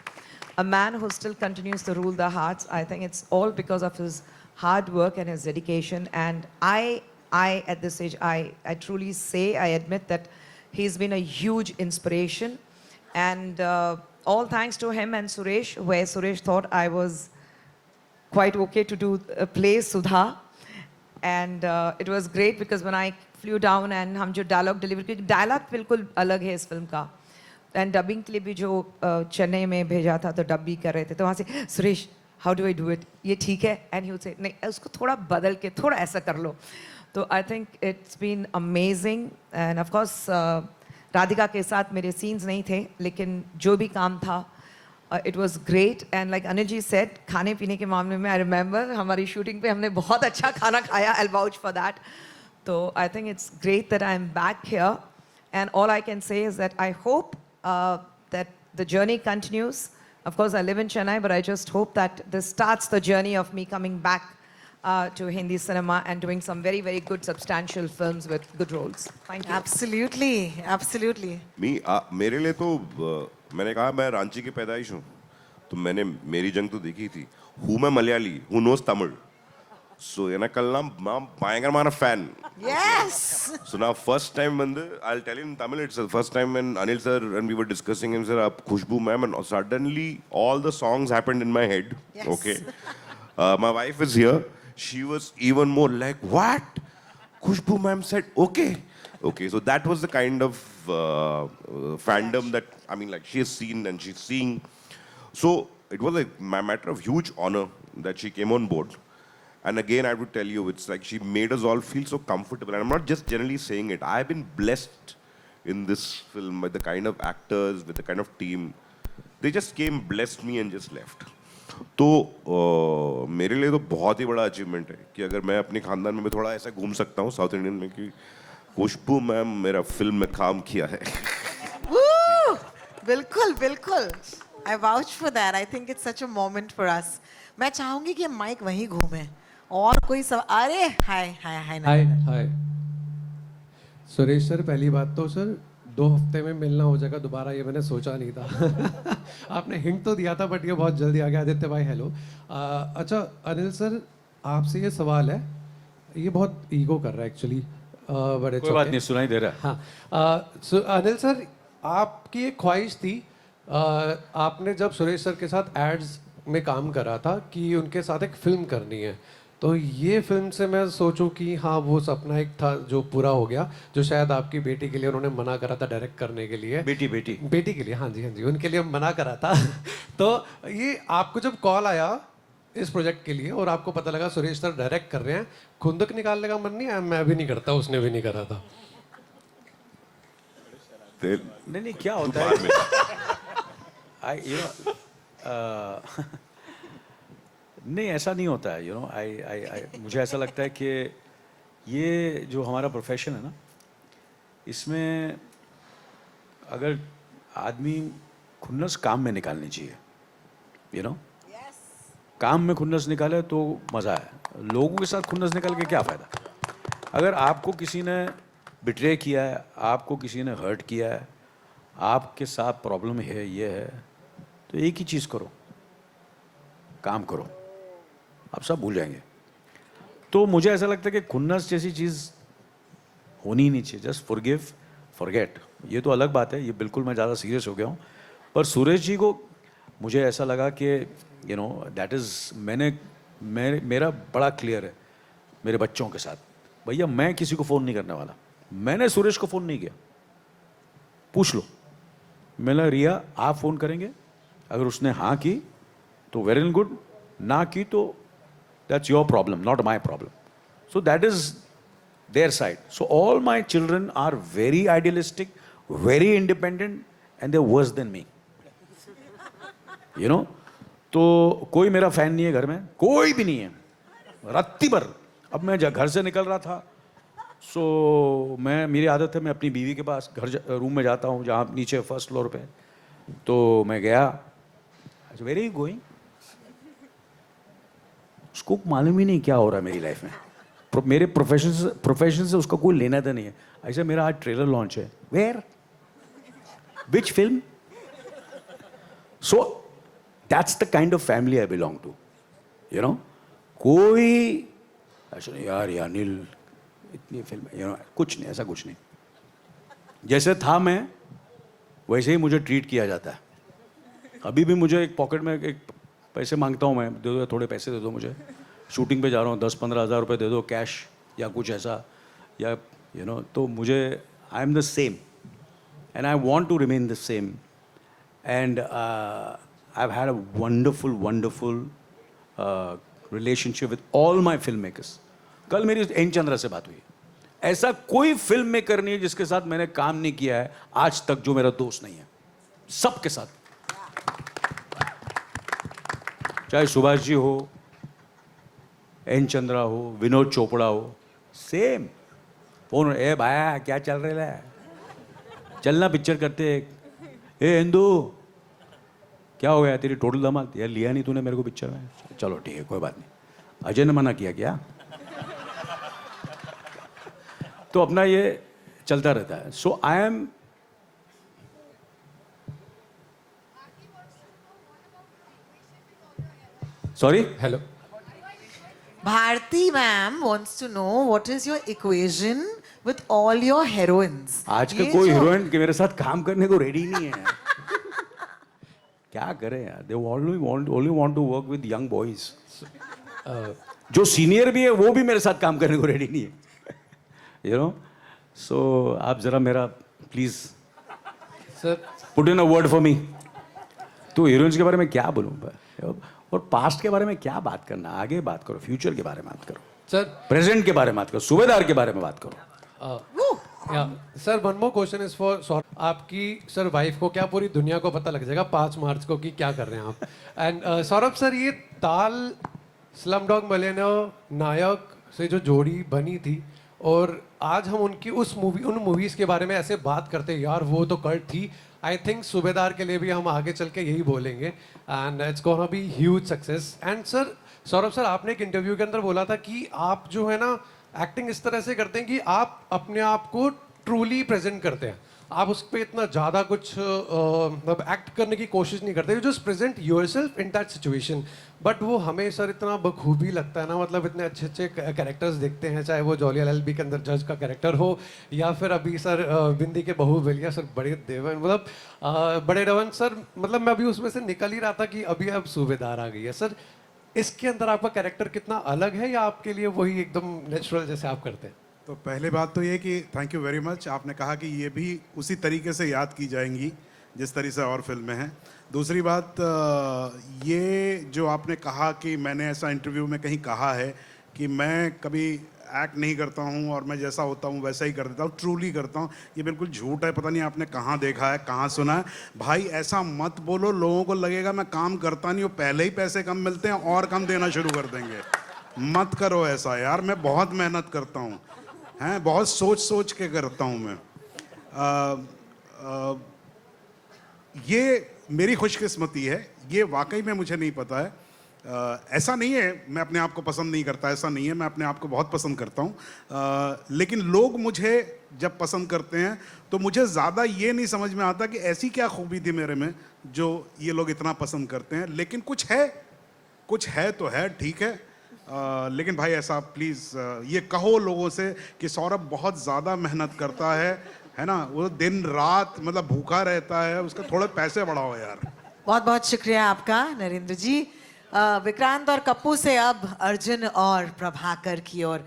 a man who still continues to rule the hearts, I think it's all because of his hard work and his dedication. And I at this age, I truly say, I admit that he's been a huge inspiration. And all thanks to him and Suresh, where Suresh thought I was quite okay to do a play Sudha. And it was great because when I flew down and हम जो dialogue deliver, क्योंकि dialogue बिल्कुल अलग है इस फिल्म का. And dubbing के लिए भी जो चेन्नई में भेजा था, तो डब भी कर रहे थे, तो वहाँ से Suresh, how do I do it? ये ठीक है? And he would say, नहीं, उसको थोड़ा बदल के थोड़ा ऐसा कर लो. तो I think it's been amazing and of course Radhika के साथ मेरे सीन्स नहीं थे, लेकिन जो भी काम था it was great. And like Anil ji said, खाने पीने के मामले में आई रिमेंबर हमारी शूटिंग पे हमने बहुत अच्छा खाना खाया. आई वाउच फॉर दैट. तो I think it's great that I am back here. And all I can say is that I hope that the journey continues. Of course, I live in Chennai, but I just hope that this starts the journey of me coming back to Hindi cinema and doing some very, very good, substantial films with good roles. Thank you. Absolutely, absolutely. मेरे लिए तो मैंने कहा मैं रांची की पैदाइश हूँ, तो मैंने मेरी जंग तो देखी थी. हूँ मैं मलयाली, हूँ नोस तमिल. So enakkallam பயங்கரமான fan. Yes. So now first time when I'll tell you in Tamil itself. First time when Anil sir and we were discussing him, sir, Khushbu ma'am, and suddenly all the songs happened in my head. Yes. Okay. My wife is here. She was even more like, what? Khushbu ma'am said, okay. Okay. So that was the kind of fandom that like she has seen and she's seeing. So it was a matter of huge honor that she came on board. And again, I would tell you, it's like she made us all feel so comfortable. And I'm not just generally saying it. I've been blessed in this film with the kind of actors, with the kind of team. They just came, blessed me and just left. तो मेरे लिए तो बहुत ही बड़ा achievement है कि अगर मैं अपने खानदान में भी थोड़ा ऐसा घूम सकता हूँ साउथ इंडियन में कि खुशबू मैम मेरा फिल्म में काम किया है. बिल्कुल बिल्कुल. I vouch for that. I think it's such a moment for us. मैं चाहूंगी कि माइक वहीं घूमे और कोई सब. अरे हाय हाय हाय हाय हाय सुरेश सर, पहली बात तो सर 2 हफ्ते में मिलना हो जाएगा दोबारा, ये मैंने सोचा नहीं था. आपने हिंट तो दिया था बट ये बहुत जल्दी आ गया. आदित्य भाई हेलो. अच्छा अनिल सर, आपसे ये सवाल है, ये बहुत ईगो कर रहा है एक्चुअली, बड़े कोई बात नहीं, सुनाई दे रहा है. हाँ अनिल सर, आपकी एक ख्वाहिश थी, आपने जब सुरेश सर के साथ एड्स में काम करा था कि उनके साथ एक फिल्म करनी है, तो ये फिल्म से मैं सोचूं कि हाँ वो सपना एक था जो पूरा हो गया, जो शायद आपकी बेटी के लिए उन्होंने मना करा था डायरेक्ट करने के लिए. बेटी के लिए, हाँ जी उनके लिए मना करा था. तो ये आपको जब कॉल आया इस प्रोजेक्ट के लिए और आपको पता लगा सुरेश सर डायरेक्ट कर रहे हैं, खुंदक निकालने का मन नहीं आया? मैं भी नहीं करता, उसने भी नहीं करा था. नहीं क्या होता है नहीं ऐसा नहीं होता है. मुझे ऐसा लगता है कि ये जो हमारा प्रोफेशन है ना, इसमें अगर आदमी खुन्नस काम में निकालनी चाहिए. काम में खुन्नस निकाले तो मज़ा है. लोगों के साथ खुन्नस निकाल के क्या फ़ायदा? अगर आपको किसी ने बिट्रे किया है, आपको किसी ने हर्ट किया है, आपके साथ प्रॉब्लम है, ये है, तो एक ही चीज़ करो, काम करो, आप सब भूल जाएंगे. तो मुझे ऐसा लगता है कि खुन्नस जैसी चीज़ होनी ही नहीं चाहिए. Just forgive forget. ये तो अलग बात है, ये बिल्कुल मैं ज़्यादा सीरियस हो गया हूँ. पर सुरेश जी को मुझे ऐसा लगा कि दैट इज़ मेरा बड़ा क्लियर है मेरे बच्चों के साथ. भैया मैं किसी को फ़ोन नहीं करने वाला. मैंने सुरेश को फ़ोन नहीं किया, पूछ लो. मैंने रिया आप फ़ोन करेंगे, अगर उसने हाँ की तो वेरी गुड, ना की तो that's your problem, not my problem. So that is their side. So all my children are very idealistic, very independent and they worse than me. तो कोई मेरा फैन नहीं है घर में, कोई भी नहीं है, रत्ती भर. अब मैं घर से निकल रहा था, सो मेरी आदत है मैं अपनी बीवी के पास रूम में जाता हूँ जहाँ नीचे फर्स्ट फ्लोर पे. तो मैं गया, वेर यू गोइंग? उसको मालूम ही नहीं क्या हो रहा है मेरी लाइफ में. मेरे प्रोफेशन से उसका कोई लेना देना नहीं है. ऐसे मेरा आज ट्रेलर लॉन्च है. Where? Which film? So that's the kind of family I belong to. कोई ऐसा नहीं यार ये अनिल इतनी फिल्म, कुछ नहीं, ऐसा कुछ नहीं. जैसे था मैं वैसे ही मुझे ट्रीट किया जाता है. अभी भी मुझे एक पॉकेट में एक पैसे मांगता हूँ मैं, दे दो, थोड़े पैसे दे दो मुझे, शूटिंग पे जा रहा हूँ, 10-15 हज़ार रुपये दे दो कैश या कुछ ऐसा, या तो मुझे I am the same and I want to remain the same. And I have had a wonderful relationship with all my film makers. कल मेरी एन चंद्रा से बात हुई। ऐसा कोई फिल्म मेकर नहीं है जिसके साथ मैंने काम नहीं किया है आज तक जो मेरा दोस्त नहीं है, सबके साथ। चाहे सुभाष जी हो, एन चंद्रा हो, विनोद चोपड़ा हो, सेम फोन, ए भाया क्या चल रहा है, चलना पिक्चर करते। ए हिंदू क्या हो गया तेरी टोटल धमाल, यार लिया नहीं तूने मेरे को पिक्चर में, चलो ठीक है कोई बात नहीं, अजय ने मना किया क्या। तो अपना ये चलता रहता है। So I am sorry, hello, Bharti ma'am wants to know what is your equation with all your heroines. आज का ये कोई जो- हीरोइन के मेरे साथ काम करने को रेडी नहीं है। क्या करें यार, दे only want to work with young boys. जो सीनियर भी है वो भी मेरे साथ काम करने को रेडी नहीं है, यू नो। सो आप जरा मेरा please sir put in a word for me. तो हीरोइंस के बारे में क्या बोलूँ, और पास्ट के बारे में क्या बात करना, आगे बात करो, फ्यूचर के बारे में बात करो, सर प्रेजेंट के बारे में बात करो, सूबेदार के बारे में बात करो। Sir one more question is for Saurabh. आपकी सर वाइफ को क्या पूरी दुनिया को पता लग जाएगा 5 मार्च को कि क्या कर रहे हैं आप। एंड सौरभ सर, ये ताल स्लम डॉग मिलियनेयर नायक से जो जोड़ी बनी थी, और आज हम उनकी उन मूवीज़ के बारे में ऐसे बात करते हैं, यार वो तो कल्ट थी। आई थिंक सूबेदार के लिए भी हम आगे चल के यही बोलेंगे, and it's gonna be huge success. And sir Saurabh sir, आपने एक इंटरव्यू के अंदर बोला था कि आप जो है ना एक्टिंग इस तरह से करते हैं कि आप अपने आप को ट्रूली प्रेजेंट करते हैं, आप उस पर इतना ज़्यादा कुछ मतलब एक्ट करने की कोशिश नहीं करते, you just present yourself in that situation. But वो हमें सर इतना बखूबी लगता है ना, मतलब इतने अच्छे अच्छे कैरेक्टर्स देखते हैं, चाहे वो जॉली एलएलबी के अंदर जज का कैरेक्टर हो, या फिर अभी सर बिंदी के बहू बलिया सर बड़े देवन, मतलब बड़े रवन सर, मतलब मैं अभी उसमें से निकल ही रहा था कि अभी अब सूबेदार आ गई है। सर इसके अंदर आपका कैरेक्टर कितना अलग है, या आपके लिए वही एकदम नेचुरल जैसे आप करते हैं? तो पहले बात तो ये कि थैंक यू वेरी मच, आपने कहा कि ये भी उसी तरीके से याद की जाएंगी जिस तरीके से और फिल्में हैं। दूसरी बात, ये जो आपने कहा कि मैंने ऐसा इंटरव्यू में कहीं कहा है कि मैं कभी एक्ट नहीं करता हूँ और मैं जैसा होता हूँ वैसा ही कर देता हूँ, ट्रूली करता हूँ, ये बिल्कुल झूठ है। पता नहीं आपने कहाँ देखा है, कहाँ सुना है। भाई ऐसा मत बोलो, लोगों को लगेगा मैं काम करता नहीं हूँ, पहले ही पैसे कम मिलते हैं और कम देना शुरू कर देंगे। मत करो ऐसा यार, मैं बहुत मेहनत करता हूँ, हैं, बहुत सोच सोच के करता हूँ मैं। ये मेरी खुशकिस्मती है, ये वाकई में मुझे नहीं पता है। ऐसा नहीं है मैं अपने आप को पसंद नहीं करता, ऐसा नहीं है, मैं अपने आप को बहुत पसंद करता हूँ। लेकिन लोग मुझे जब पसंद करते हैं तो मुझे ज़्यादा ये नहीं समझ में आता कि ऐसी क्या खूबी थी मेरे में जो ये लोग इतना पसंद करते हैं। लेकिन कुछ है तो है, ठीक है। लेकिन भाई ऐसा प्लीज़ ये कहो लोगों से कि सौरभ बहुत ज़्यादा मेहनत करता है ना, वो दिन रात मतलब भूखा रहता है, उसके थोड़े पैसे बढ़ाओ यार। बहुत बहुत शुक्रिया आपका नरेंद्र जी। विक्रांत और कप्पू से अब अर्जुन और प्रभाकर की ओर।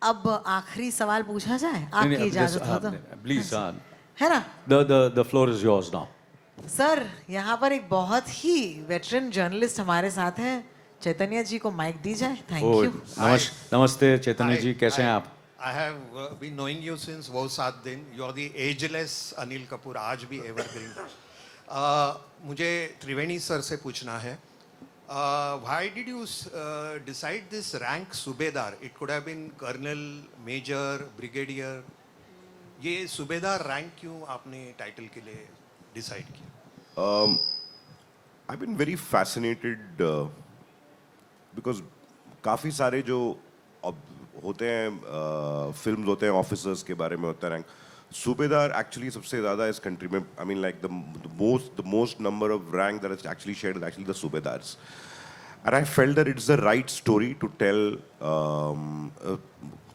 अब आखिरी सवाल पूछा जाए, आपकी इजाजत हो तो, प्लीज, है ना? The floor is yours now. Sir यहाँ पर एक बहुत ही वेटरन जर्नलिस्ट हमारे साथ हैं, चैतन्य जी को माइक दी जाए। Thank you. नमस्ते चैतन्य जी, कैसे हैं आप? I have been knowing you since वो 7 दिन. You are the ageless Anil Kapoor, आज भी evergreen. मुझे त्रिवेणी सर से पूछना है, why did you decide this rank सूबेदार? It could have been colonel, major, brigadier. ये सूबेदार रैंक क्यों आपने टाइटल के लिए डिसाइड किया? I've been very fascinated because काफ़ी सारे जो होते हैं फिल्म्स होते हैं ऑफिसर्स के बारे में होता है रैंक, सूबेदार एक्चुअली सबसे ज़्यादा इस कंट्री में, I mean like the most number of rank that is actually shared is actually the subedars, and I felt that it's the right story to tell,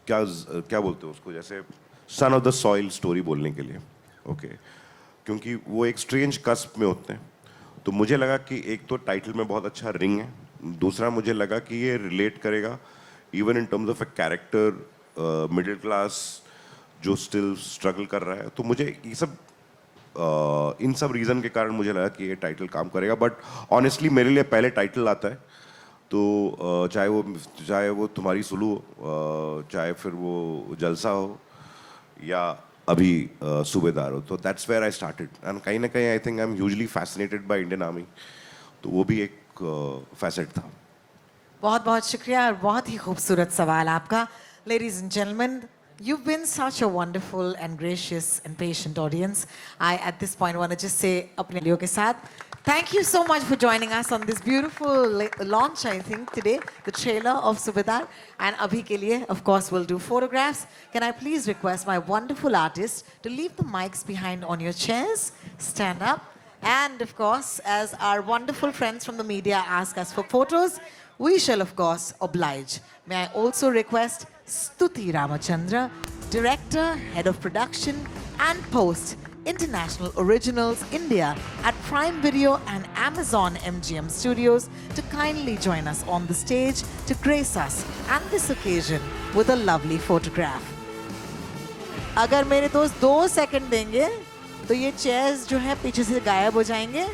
क्या बोलते हैं उसको, जैसे son of the soil story बोलने के लिए, okay क्योंकि वो एक स्ट्रेंज कस्प में होते हैं। तो मुझे लगा कि एक तो टाइटल में बहुत अच्छा रिंग है, दूसरा मुझे लगा कि ये रिलेट करेगा even in terms of a character middle class जो स्टिल स्ट्रगल कर रहा है। तो मुझे ये सब इन सब रीज़न के कारण मुझे लगा कि ये टाइटल काम करेगा। बट ऑनेस्टली मेरे लिए पहले टाइटल आता है, तो चाहे वो तुम्हारी सुलू हो, चाहे फिर वो जलसा हो या अभी सूबेदार हो, तो that's where I started and कहीं ना कहीं I think I am hugely fascinated by Indian army, तो वो भी एक फैसेट था. बहुत बहुत शुक्रिया और बहुत ही खूबसूरत सवाल आपका. Ladies and gentlemen, you've been such a wonderful and gracious and patient audience. I at this point want to just say अपने लियो के साथ thank you so much for joining us on this beautiful launch, I think today, the trailer of Subedar. And abhi ke liye, of course, we'll do photographs. Can I please request my wonderful artists to leave the mics behind on your chairs, stand up, and of course, as our wonderful friends from the media ask us for photos, we shall of course oblige. May I also request Stuti Ramachandra, Director, Head of Production and Post, International Originals India at Prime Video and Amazon MGM Studios, to kindly join us on the stage to grace us at this occasion with a lovely photograph. अगर मेरे दोस्त 2 second देंगे तो ये chairs जो है पीछे से गायब हो जाएंगे.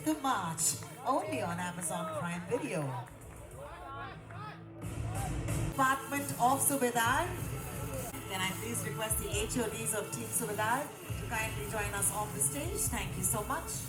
The March, only on Amazon Prime Video. Department of Subedar. Can I please request the HODs of Team Subedar to kindly join us on the stage? Thank you so much.